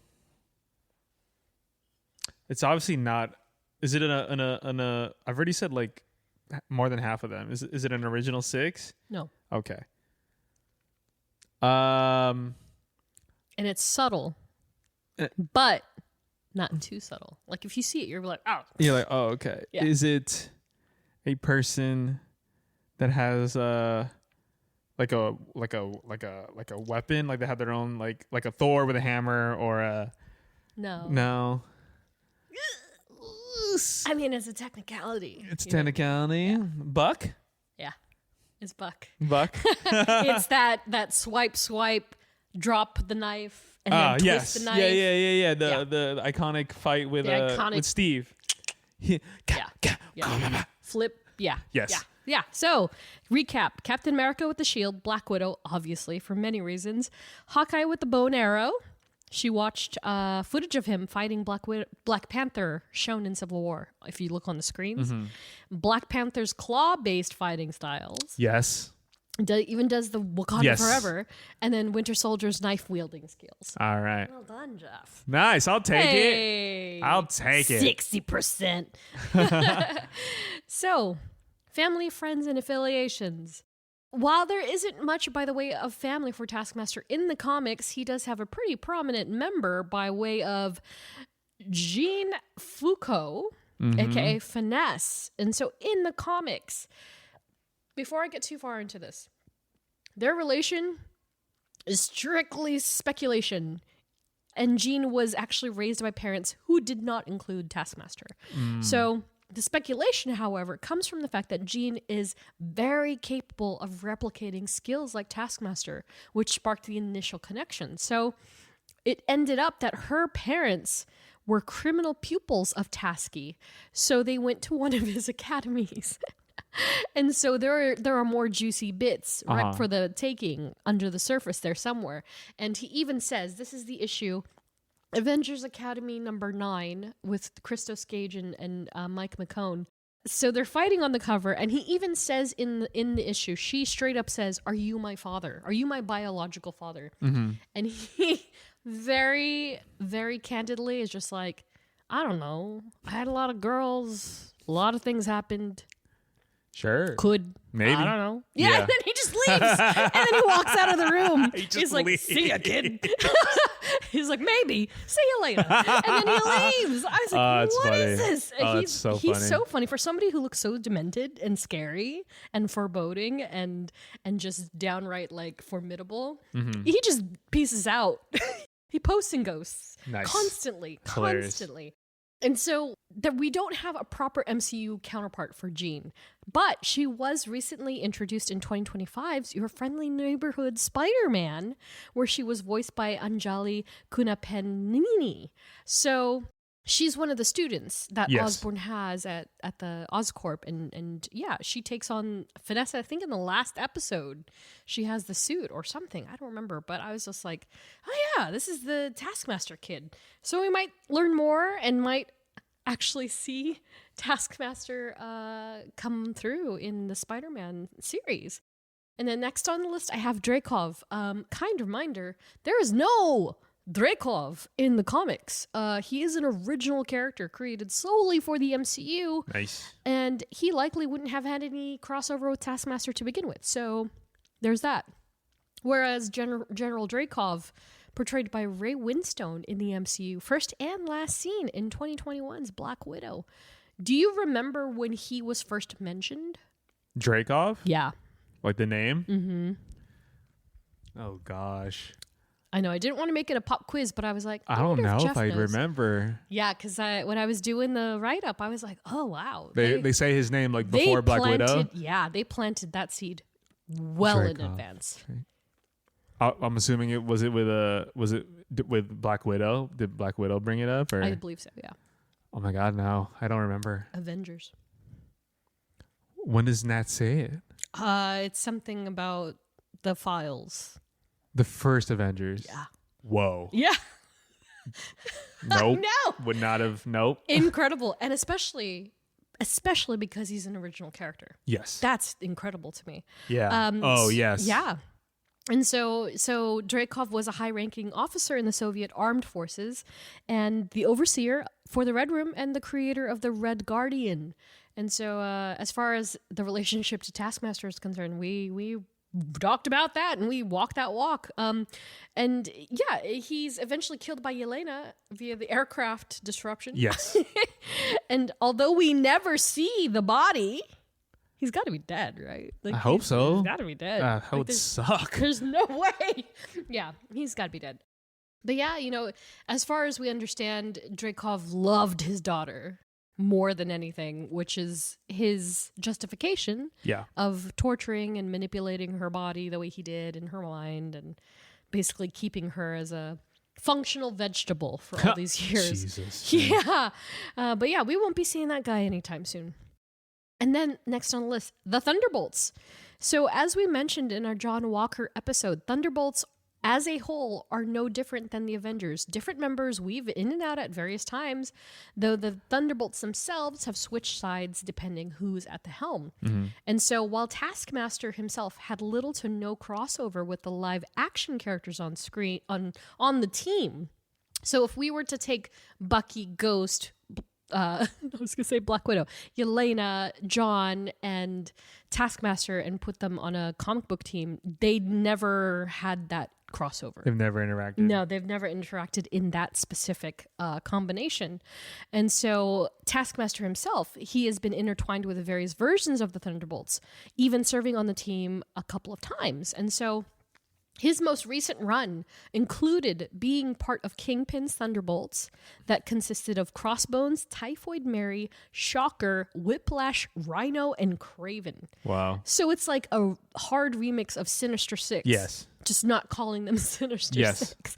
It's obviously not. Is it in a? I've already said like more than half of them. Is it an original 6? No. Okay. And it's subtle, Uh, but not too subtle. Like if you see it, you're like, oh. You're like, oh, okay. Yeah. Is it a person that has like a weapon, like they have their own like a Thor with a hammer or a No. I mean, it's a technicality. It's a technicality. Yeah. Buck? Yeah. It's Buck. Buck? It's that swipe, drop the knife, and then twist the knife. Yeah. The iconic fight with Steve. Flip. Yeah. Yes. Yeah. So, recap. Captain America with the shield. Black Widow, obviously, for many reasons. Hawkeye with the bow and arrow. She watched footage of him fighting Black Panther shown in Civil War, if you look on the screens. Mm-hmm. Black Panther's claw-based fighting styles. Yes. Even does the Wakanda Forever. And then Winter Soldier's knife-wielding skills. All right. Well done, Jeff. Nice. I'll take it. I'll take it. 60%. So, family, friends, and affiliations. While there isn't much by the way of family for Taskmaster in the comics, he does have a pretty prominent member by way of Jean Foucault, aka Finesse. And so in the comics, before I get too far into this, their relation is strictly speculation. And Jean was actually raised by parents who did not include Taskmaster. So the speculation, however, comes from the fact that Jean is very capable of replicating skills like Taskmaster, which sparked the initial connection. So it ended up that her parents were criminal pupils of Tasky. So they went to one of his academies. And so there are more juicy bits right for the taking under the surface there somewhere. And he even says, this is the issue, Avengers Academy number 9 with Christos Gage and Mike McCone. So they're fighting on the cover, and he even says in the issue, she straight up says, "Are you my father? Are you my biological father?" And he very, very candidly is just like, I don't know. I had a lot of girls. A lot of things happened. Sure. Could. Maybe. I don't know. Yeah. And then he just leaves. And then he walks out of the room. He's like, leaves. see ya, kid. He's like, maybe. See you later. And then he leaves. I was like, what is this? He's so funny. For somebody who looks so demented and scary and foreboding and just downright like formidable, he just pieces out. He posts and ghosts constantly. And so that we don't have a proper MCU counterpart for Jean, but she was recently introduced in 2025's Your Friendly Neighborhood Spider-Man, where she was voiced by Anjali Kunapennini. So she's one of the students that Osborn has at the Oscorp, and yeah, she takes on Vanessa. I think in the last episode, she has the suit or something. I don't remember, but I was just like, oh yeah, this is the Taskmaster kid. So we might learn more and might actually see Taskmaster come through in the Spider-Man series. And then next on the list, I have Dreykov. Kind reminder, there is no Dreykov in the comics. He is an original character created solely for the MCU. Nice. And he likely wouldn't have had any crossover with Taskmaster to begin with. So there's that. Whereas General Dreykov, portrayed by Ray Winstone in the MCU, first and last seen in 2021's Black Widow. Do you remember when he was first mentioned? Dreykov? Yeah. Like the name? Mm-hmm. Oh, gosh. I know. I didn't want to make it a pop quiz, but I was like, I don't know if I'd remember. Yeah, because when I was doing the write-up, I was like, oh, wow. They say his name like before Black Widow? Yeah, they planted that seed well Dreykov. In advance. I'm assuming was it with Black Widow? Did Black Widow bring it up? Or? I believe so, yeah. Oh my God, no. I don't remember. Avengers. When does Nat say it? It's something about the files. The first Avengers? Yeah. Whoa. Yeah. Nope. No. Would not have, nope. Incredible. And especially because he's an original character. Yes. That's incredible to me. Yeah. Oh, yes. Yeah. And so Dreykov was a high-ranking officer in the Soviet armed forces and the overseer for the Red Room and the creator of the Red Guardian. And so as far as the relationship to Taskmaster is concerned, we talked about that and we walked that walk. And yeah, he's eventually killed by Yelena via the aircraft disruption. Yes. And although we never see the body... He's got to be dead, right? Like, I hope so. He's got to be dead. That would suck. There's no way. Yeah, he's got to be dead. But yeah, as far as we understand, Dreykov loved his daughter more than anything, which is his justification of torturing and manipulating her body the way he did in her mind and basically keeping her as a functional vegetable for all these years. Jesus. Yeah. But yeah, we won't be seeing that guy anytime soon. And then next on the list, the Thunderbolts. So as we mentioned in our John Walker episode, Thunderbolts as a whole are no different than the Avengers. Different members weave in and out at various times, though the Thunderbolts themselves have switched sides depending who's at the helm. Mm-hmm. And so while Taskmaster himself had little to no crossover with the live action characters on screen on the team. So if we were to take Bucky, Ghost, I was gonna say Black Widow, Yelena, John, and Taskmaster and put them on a comic book team, they never had that crossover. They've never interacted. No, they've never interacted in that specific combination. And so Taskmaster himself, he has been intertwined with the various versions of the Thunderbolts, even serving on the team a couple of times. And so his most recent run included being part of Kingpin's Thunderbolts that consisted of Crossbones, Typhoid Mary, Shocker, Whiplash, Rhino, and Kraven. Wow. So it's like a hard remix of Sinister Six. Yes. Just not calling them Sinister Six.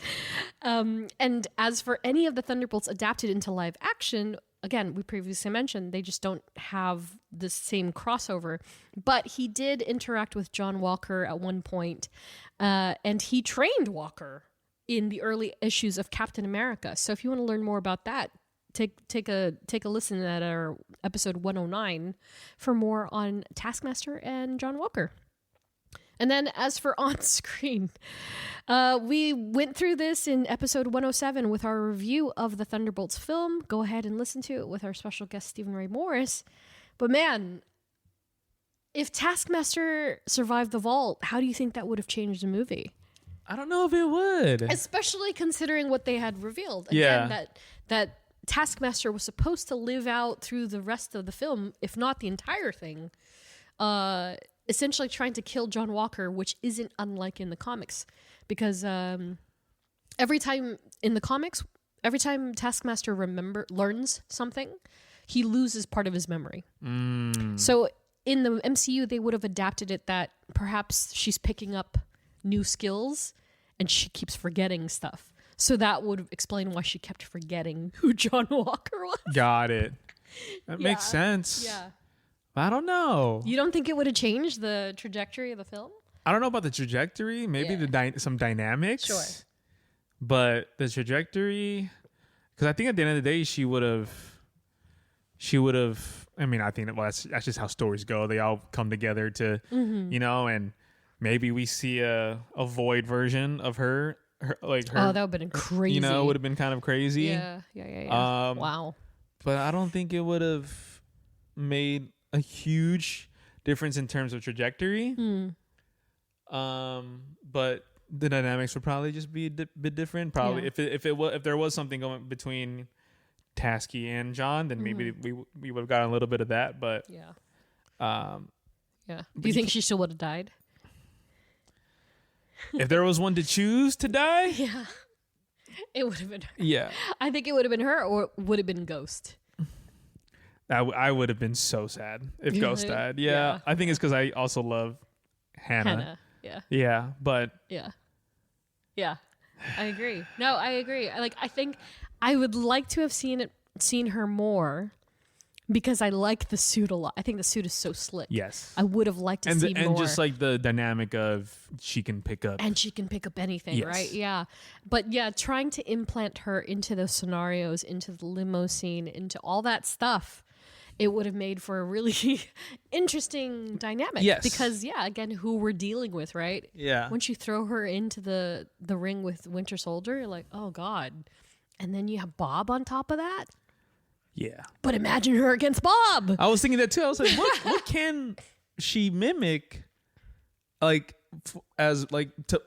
And as for any of the Thunderbolts adapted into live action, again, we previously mentioned they just don't have the same crossover. But he did interact with John Walker at one point, and he trained Walker in the early issues of Captain America. So if you want to learn more about that, take a listen at our episode 109 for more on Taskmaster and John Walker. And then as for on-screen, we went through this in episode 107 with our review of the Thunderbolts film. Go ahead and listen to it with our special guest, Stephen Ray Morris. But man, if Taskmaster survived the vault, how do you think that would have changed the movie? I don't know if it would. Especially considering what they had revealed. Yeah. Again, that Taskmaster was supposed to live out through the rest of the film, if not the entire thing, essentially trying to kill John Walker, which isn't unlike in the comics. Because every time in the comics, every time Taskmaster learns something, he loses part of his memory. So in the MCU, they would have adapted it that perhaps she's picking up new skills and she keeps forgetting stuff. So that would explain why she kept forgetting who John Walker was. Got it. That makes sense. Yeah. I don't know. You don't think it would have changed the trajectory of the film? I don't know about the trajectory. Maybe some dynamics. Sure. But the trajectory, because I think at the end of the day, she would have. I mean, I think that's just how stories go. They all come together to, and maybe we see a void version of her. Oh, that would have been crazy. Would have been kind of crazy. Yeah. Wow. But I don't think it would have made a huge difference in terms of trajectory. But the dynamics would probably just be a bit different. Probably if there was something going between Tasky and John, then maybe we would have gotten a little bit of that. But Do you think she still would have died? If there was one to choose to die, it would have been her. Yeah, I think it would have been her, or would have been Ghost. I would have been so sad if Ghost died. Yeah. I think it's because I also love Hannah. Yeah, but yeah, I agree. No, I agree. I think I would like to have seen her more. Because I like the suit a lot. I think the suit is so slick. Yes. I would have liked to see more. And just like the dynamic of she can pick up. And she can pick up anything, right? Yeah. But yeah, trying to implant her into those scenarios, into the limo scene, into all that stuff, it would have made for a really interesting dynamic. Yes. Because, again, who we're dealing with, right? Yeah. Once you throw her into the ring with Winter Soldier, you're like, oh, God. And then you have Bob on top of that. Yeah. But imagine her against Bob. I was thinking that too. I was like, what can she mimic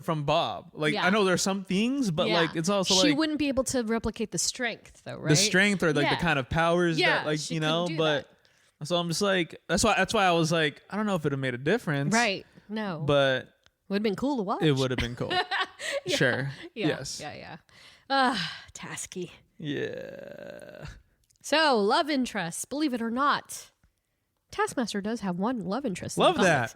from Bob? I know there's some things, but it's also she wouldn't be able to replicate the strength though, right? The strength or the kind of powers that but that. So I'm just like, that's why I was like, I don't know if it would have made a difference. Right. No. But would have been cool to watch. It would have been cool. Sure. Yeah. Yes. Yeah. Tasky. Yeah. So, love interests, believe it or not, Taskmaster does have one love interest. Love that.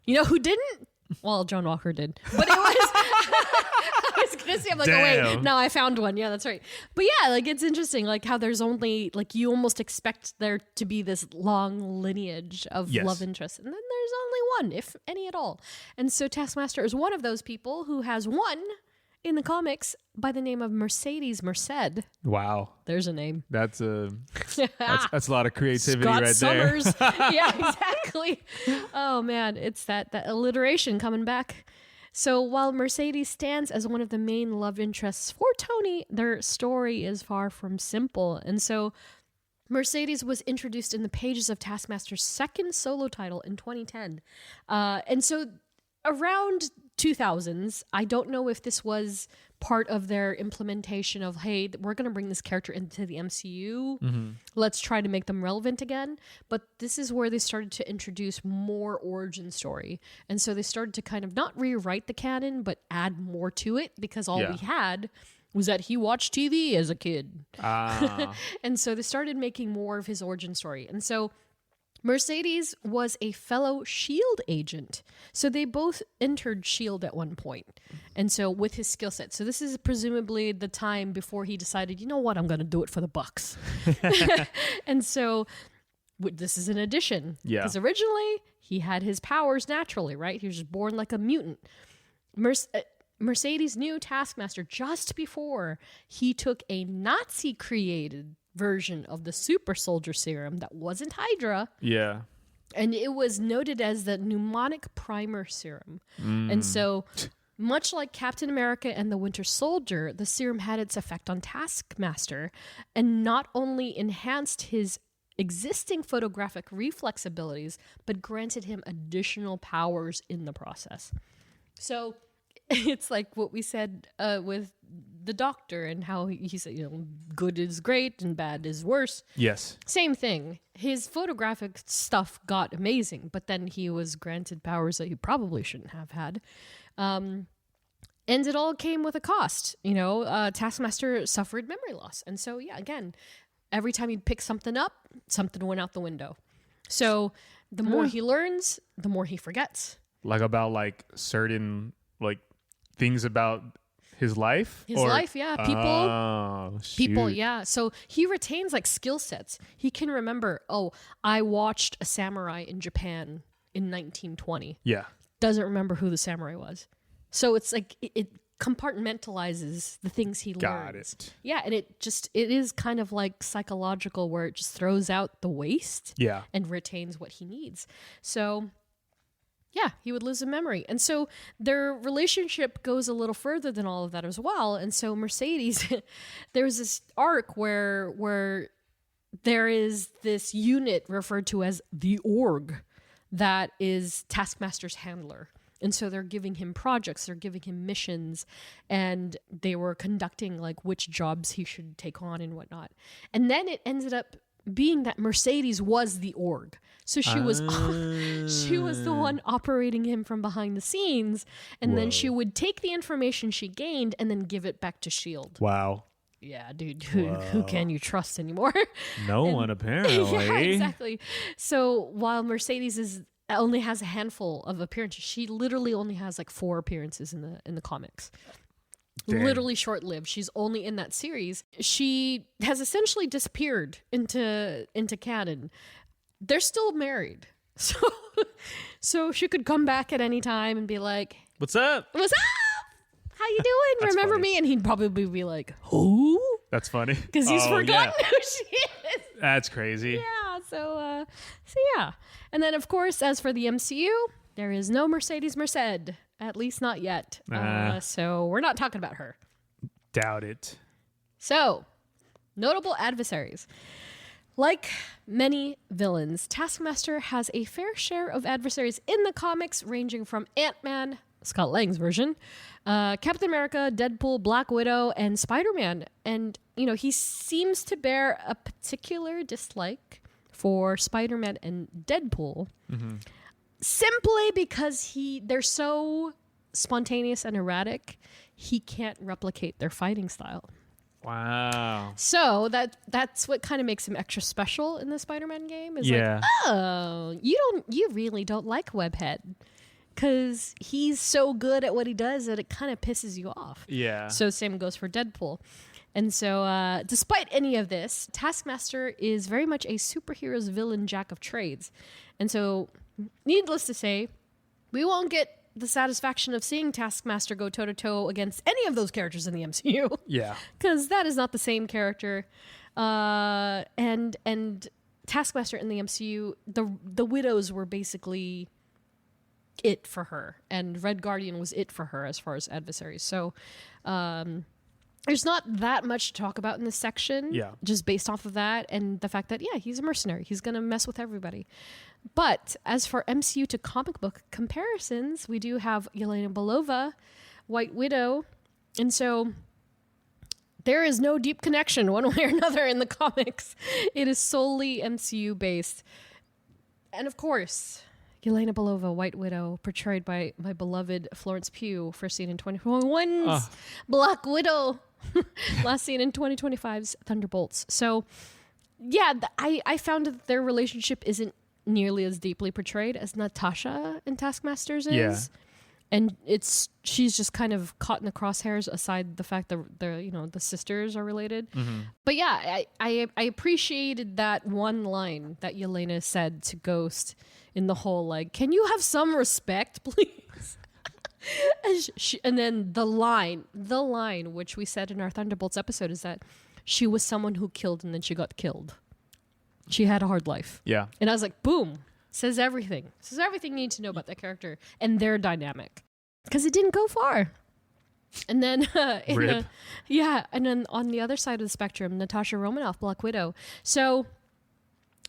You know who didn't? Well, John Walker did. But it was... I was going to say, I'm like, Damn. oh, wait, no, I found one. Yeah, that's right. But yeah, it's interesting, how there's only, you almost expect there to be this long lineage of love interests. And then there's only one, if any at all. And so Taskmaster is one of those people who has one in the comics by the name of Mercedes Merced. Wow. There's a name. That's a lot of creativity Scott right Summers. there. Yeah, exactly. Oh man, it's that alliteration coming back. So while Mercedes stands as one of the main love interests for Tony, their story is far from simple. And so Mercedes was introduced in the pages of Taskmaster's second solo title in 2010. And so around 2000s, I don't know if this was part of their implementation of, hey, we're going to bring this character into the MCU. Let's try to make them relevant again. But this is where they started to introduce more origin story. And so they started to kind of not rewrite the canon, but add more to it, because all we had was that he watched TV as a kid. And so they started making more of his origin story. And so Mercedes was a fellow S.H.I.E.L.D. agent. So they both entered S.H.I.E.L.D. at one point. And so with his skill set. So this is presumably the time before he decided, you know what, I'm going to do it for the bucks. And so this is an addition. Yeah. Because originally he had his powers naturally, right? He was just born like a mutant. Mercedes knew Taskmaster just before he took a Nazi-created version of the super soldier serum that wasn't Hydra. Yeah. And it was noted as the pneumonic primer serum. And so, much like Captain America and the Winter Soldier, the serum had its effect on Taskmaster and not only enhanced his existing photographic reflex abilities, but granted him additional powers in the process. So, it's like what we said with the Doctor and how he said, good is great and bad is worse. Yes. Same thing. His photographic stuff got amazing, but then he was granted powers that he probably shouldn't have had. And it all came with a cost. Taskmaster suffered memory loss. And so, again, every time he'd pick something up, something went out the window. So the more he learns, the more he forgets. Like about certain things about his life? His life, yeah. People. Oh, people, yeah. So he retains skill sets. He can remember, I watched a samurai in Japan in 1920. Yeah. Doesn't remember who the samurai was. So it's it compartmentalizes the things he learns. Got it. Yeah, and it is kind of psychological, where it just throws out the waste. Yeah. And retains what he needs. So yeah, he would lose a memory. And so their relationship goes a little further than all of that as well. And so Mercedes, there's this arc where there is this unit referred to as the Org that is Taskmaster's handler. And so they're giving him projects, they're giving him missions, and they were conducting which jobs he should take on and whatnot. And then it ended up being that Mercedes was the Org. So she was the one operating him from behind the scenes, and then she would take the information she gained and then give it back to S.H.I.E.L.D. Wow. Yeah, dude, who can you trust anymore? No one, apparently. Yeah, exactly. So while Mercedes only has a handful of appearances, she literally only has 4 appearances in the comics. Damn. Literally short-lived. She's only in that series. She has essentially disappeared into canon. They're still married. So she could come back at any time and be like, What's up? What's up? How you doing? Remember funny. me? And he'd probably be like, who? That's funny. Because he's forgotten who she is. That's crazy. Yeah, so yeah. And then, of course, as for the MCU, there is no Mercedes Merced. At least not yet. So we're not talking about her. Doubt it. So, notable adversaries. Like many villains, Taskmaster has a fair share of adversaries in the comics, ranging from Ant-Man, Scott Lang's version, Captain America, Deadpool, Black Widow, and Spider-Man. And, he seems to bear a particular dislike for Spider-Man and Deadpool. Mm-hmm. Simply because they're so spontaneous and erratic, he can't replicate their fighting style. Wow. So that's what kind of makes him extra special in the Spider-Man game. Is you really don't like Webhead because he's so good at what he does that it kind of pisses you off. Yeah. So same goes for Deadpool. And so, despite any of this, Taskmaster is very much a superhero's villain jack of trades. And so, needless to say, we won't get the satisfaction of seeing Taskmaster go toe-to-toe against any of those characters in the MCU. Yeah. Because that is not the same character. And Taskmaster in the MCU, the Widows were basically it for her. And Red Guardian was it for her as far as adversaries. So, there's not that much to talk about in this section, just based off of that and the fact that, he's a mercenary. He's going to mess with everybody. But as for MCU to comic book comparisons, we do have Yelena Belova, White Widow. And so there is no deep connection one way or another in the comics. It is solely MCU based. And of course, Yelena Belova, White Widow, portrayed by my beloved Florence Pugh, first seen in 2021's Black Widow, last seen in 2025's Thunderbolts. So, I found that their relationship isn't nearly as deeply portrayed as Natasha in Taskmaster's is. Yeah. And she's just kind of caught in the crosshairs, aside the fact that the sisters are related. Mm-hmm. But I appreciated that one line that Yelena said to Ghost in the whole can you have some respect, please? and then the line which we said in our Thunderbolts episode is that she was someone who killed and then she got killed. She had a hard life. Yeah. And I was like, boom. Says everything. Says everything you need to know about that character and their dynamic. Because it didn't go far. And then, and then on the other side of the spectrum, Natasha Romanoff, Black Widow. So,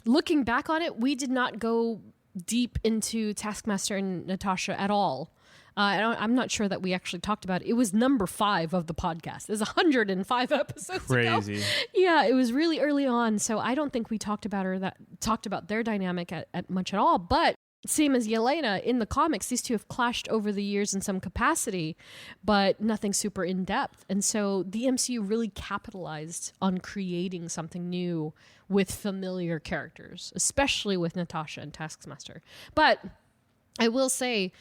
looking back on it, we did not go deep into Taskmaster and Natasha at all. I'm not sure that we actually talked about it. It was number 5 of the podcast. There's 105 episodes Crazy. ago. Yeah, it was really early on, so I don't think we talked about their dynamic at much at all. But same as Yelena, in the comics, these two have clashed over the years in some capacity, but nothing super in depth. And so the MCU really capitalized on creating something new with familiar characters, especially with Natasha and Taskmaster. But I will say,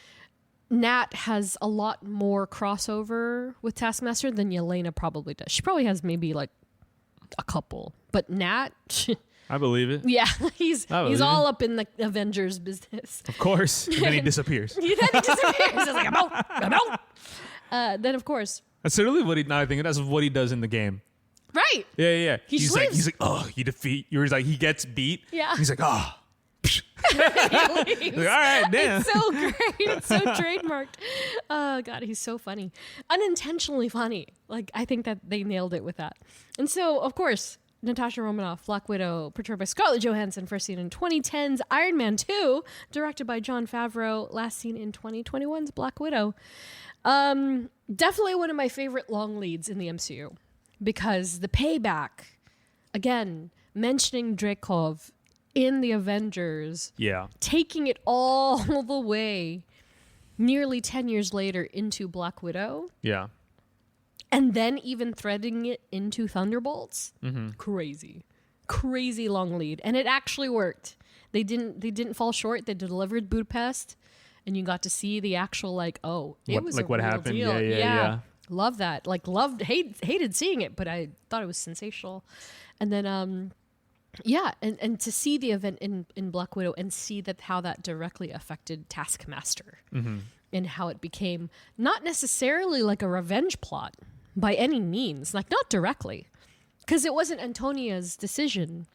Nat has a lot more crossover with Taskmaster than Yelena probably does. She probably has maybe like a couple, but Nat, I believe it. yeah, he's all up in the Avengers business. Of course. And then he disappears. Then he disappears. It's like, I'm out. Then of course, That's literally what now I think that's what he does in the game. right? Yeah. He's like, oh, you defeat. He's like, he gets beat. Yeah. He's like, oh. Like, all right, damn. It's so great. It's so trademarked. Oh God, he's so funny. Unintentionally funny. Like, I think that they nailed it with that. And so, of course, Natasha Romanoff, Black Widow, portrayed by Scarlett Johansson, first seen in 2010's Iron Man 2, directed by Jon Favreau, last seen in 2021's Black Widow. Definitely one of my favorite long leads in the MCU, because the payback, again, mentioning Dreykov in the Avengers, taking it all the way nearly 10 years later into Black Widow, and then even threading it into Thunderbolts. Crazy long lead, and it actually worked. They didn't fall short. They delivered Budapest, and you got to see the actual it was like what happened. Deal. Yeah. Love that. Like, hated seeing it, but I thought it was sensational. And then and to see the event in Black Widow and see how that directly affected Taskmaster, and how it became not necessarily like a revenge plot by any means, like not directly, because it wasn't Antonia's decision.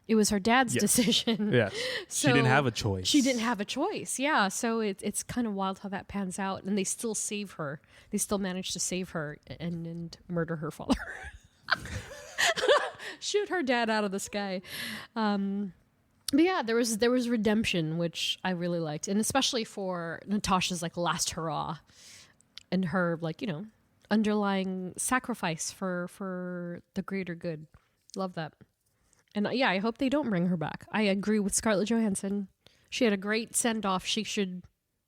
It was her dad's decision. Yeah. So she didn't have a choice. Yeah. So it's kind of wild how that pans out, and they still save her. They still manage to save her and murder her father. Shoot her dad out of the sky. But yeah, there was redemption, which I really liked, and especially for Natasha's last hurrah, and her underlying sacrifice for the greater good. Love that. And yeah, I hope they don't bring her back. I agree with Scarlett Johansson. She had a great send off. She should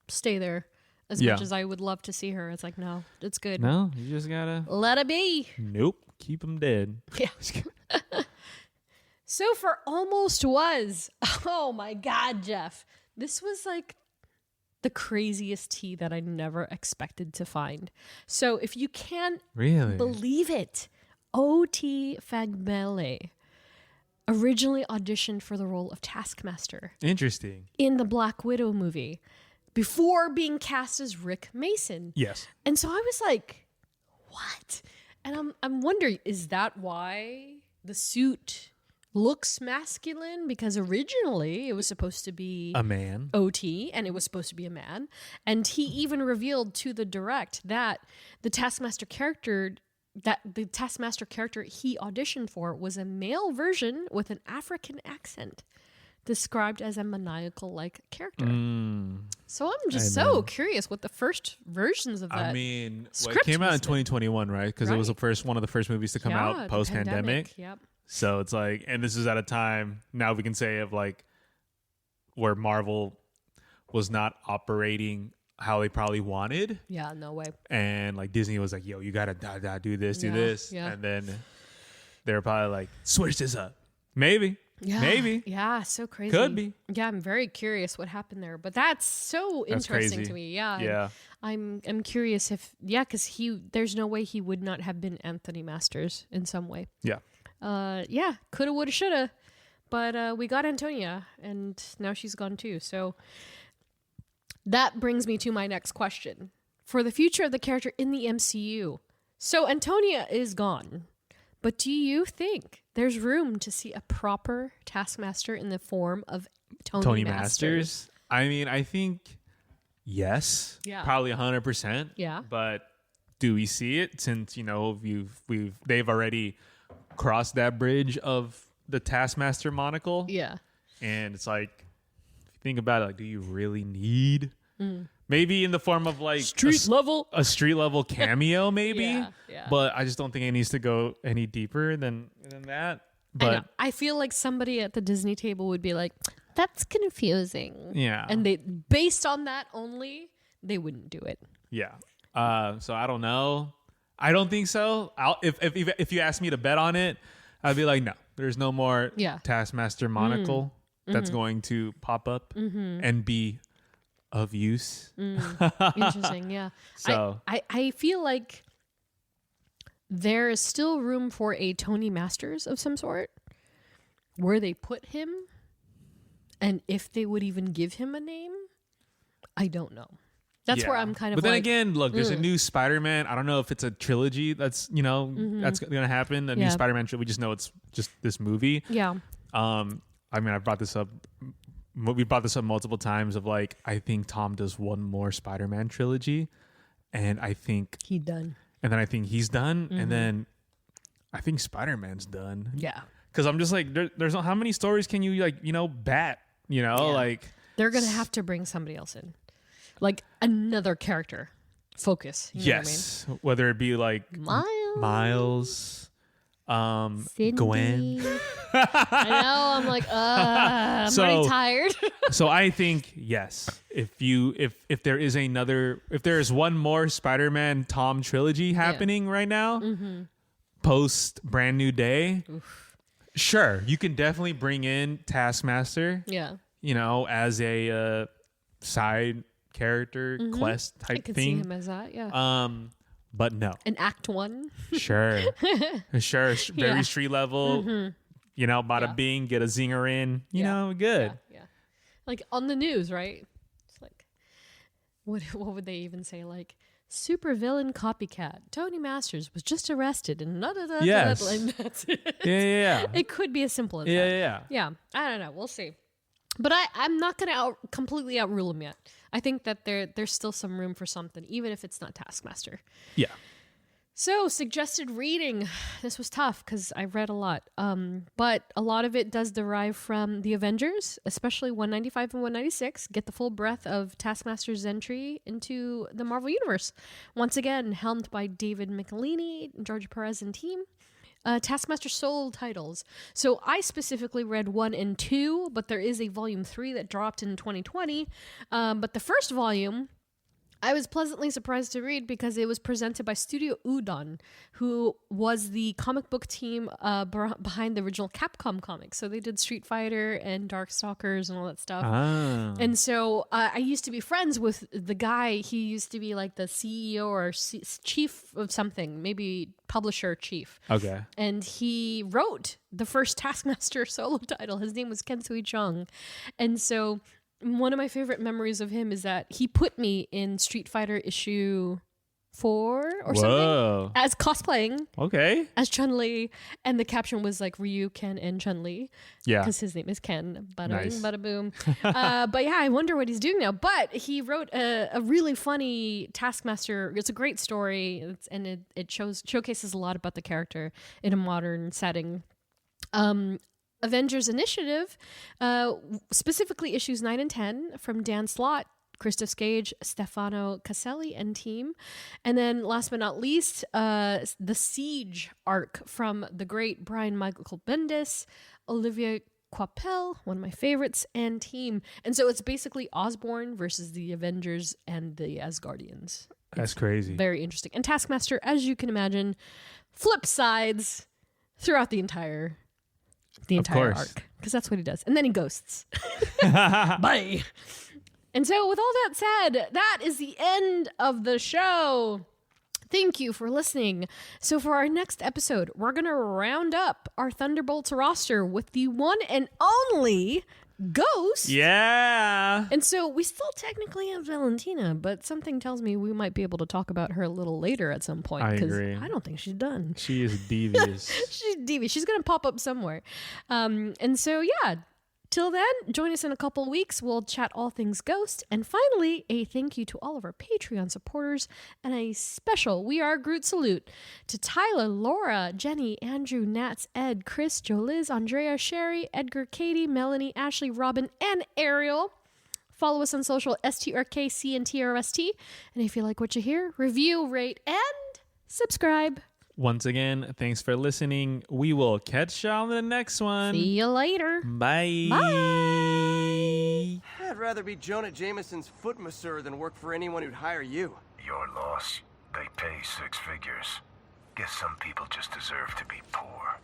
stay there as much as I would love to see her. It's like, no, it's good. No, you just gotta let it be. Nope, keep them dead. Yeah. So for Almost Was, oh my God, Jeff, this was like the craziest tea that I never expected to find. So if you can't believe it, O.T. Fagbele originally auditioned for the role of Taskmaster. Interesting. In the Black Widow movie before being cast as Rick Mason. Yes. And so I was like, what? And I'm wondering, is that why the suit looks masculine? Because originally it was supposed to be a man, OT, and it was supposed to be a man. And he even revealed to the direct that the Taskmaster character he auditioned for was a male version with an African accent, described as a maniacal-like character. So I'm just so curious what the first versions of that. I mean, it came out in 2021, right? Because it was one of the first movies to come out post-pandemic. Yep. So it's like, and this is at a time now we can say of where Marvel was not operating how they probably wanted. Yeah, no way. And Disney was like, yo, you gotta do this. Yeah. And then they were probably like, switch this up. Maybe. Yeah. Maybe. Yeah, so crazy. Could be. Yeah, I'm very curious what happened there. But that's so interesting to me. Yeah. Yeah. I'm curious because there's no way he would not have been Anthony Masters in some way. Yeah. Coulda, woulda, shoulda. But we got Antonia, and now she's gone too. So that brings me to my next question. For the future of the character in the MCU. So Antonia is gone. But do you think there's room to see a proper Taskmaster in the form of Tony Masters? I mean, I think yes. Yeah. Probably 100%. Yeah. But do we see it since, they've already crossed that bridge of the Taskmaster monocle? Yeah. And it's like, if you think about it, do you really need Maybe in the form of like street level cameo, maybe. Yeah. But I just don't think it needs to go any deeper than that. I know. But I feel like somebody at the Disney table would be like, "That's confusing." yeah, And they, based on that only, they wouldn't do it. yeah. So I don't know. I don't think so. If you ask me to bet on it, I'd be like, no. There's no more Taskmaster monocle that's going to pop up and be of use. Interesting, yeah. So I feel like there is still room for a Tony Masters of some sort, where they put him, and if they would even give him a name, I don't know. That's where I'm kind of. But then again, look, there's a new Spider-Man. I don't know if it's a trilogy that's that's going to happen. A new Spider-Man trilogy. We just know it's just this movie. Yeah. I mean, I brought this up. We brought this up multiple times. Of like, I think Tom does one more Spider-Man trilogy, and I think He done. And then I think he's done, and then I think Spider-Man's done. Yeah. Because I'm just like, there's how many stories can you bat? Like They're gonna have to bring somebody else in, like another character. Focus. You know yes, what I mean? Whether it be like Miles, Cindy. Gwen. I know. I'm like, I'm already tired. So I think yes, if there is one more Spider-Man Tom trilogy happening right now, post Brand New Day, sure, you can definitely bring in Taskmaster. Yeah. As a side character quest type I could thing. see him as that. Yeah. But no. In Act 1. Sure. Very street level. Bada bing, get a zinger in. Good. Yeah. Like on the news, right? It's like, what would they even say? Like, super villain copycat Tony Masters was just arrested and Yes. and that's it. Yeah. It could be as simple as that. Yeah. I don't know. We'll see. But I'm not going to completely outrule him yet. I think that there's still some room for something, even if it's not Taskmaster. Yeah. So, suggested reading. This was tough because I read a lot. But a lot of it does derive from the Avengers, especially 195 and 196. Get the full breadth of Taskmaster's entry into the Marvel Universe. Once again, helmed by David Michelini, George Perez, and team. Taskmaster solo titles. So I specifically read 1 and 2, but there is a volume 3 that dropped in 2020. But the first volume, I was pleasantly surprised to read because it was presented by Studio Udon, who was the comic book team behind the original Capcom comics. So they did Street Fighter and Darkstalkers and all that stuff. Ah. And so I used to be friends with the guy. He used to be like the CEO or chief of something, maybe publisher chief. Okay. And he wrote the first Taskmaster solo title. His name was Kensui Chung. And so one of my favorite memories of him is that he put me in Street Fighter issue 4 or something as cosplaying. Okay. As Chun-Li. And the caption was like Ryu, Ken, and Chun-Li. Yeah. Because his name is Ken. Bada Nice. bing, bada boom. But yeah, I wonder what he's doing now. But he wrote a really funny Taskmaster. It's a great story. And it showcases a lot about the character in a modern setting. Avengers Initiative, specifically issues 9 and 10 from Dan Slott, Christoph Gage, Stefano Caselli, and team. And then last but not least, the Siege arc from the great Brian Michael Bendis, Olivia Coipel, one of my favorites, and team. And so it's basically Osborn versus the Avengers and the Asgardians. That's crazy. Very interesting. And Taskmaster, as you can imagine, flip sides throughout the entire arc, because that's what he does, and then he ghosts. Bye. And so with all that said, that is the end of the show. Thank you for listening. So for our next episode, we're gonna round up our Thunderbolts roster with the one and only Ghost. Yeah. And so we still technically have Valentina, but something tells me we might be able to talk about her a little later at some point. I agree. I don't think she's done. She is devious. She's devious. She's going to pop up somewhere. And so, yeah, till then, join us in a couple of weeks. We'll chat all things Ghost. And finally, a thank you to all of our Patreon supporters and a special We Are Groot salute to Tyler, Laura, Jenny, Andrew, Nats, Ed, Chris, Joe, Liz, Andrea, Sherry, Edgar, Katie, Melanie, Ashley, Robin, and Ariel. Follow us on social, STRKCNTRST. And if you like what you hear, review, rate, and subscribe. Once again, thanks for listening. We will catch y'all in the next one. See you later. Bye. Bye. I'd rather be Jonah Jameson's foot masseur than work for anyone who'd hire you. Your loss. They pay 6 figures. Guess some people just deserve to be poor.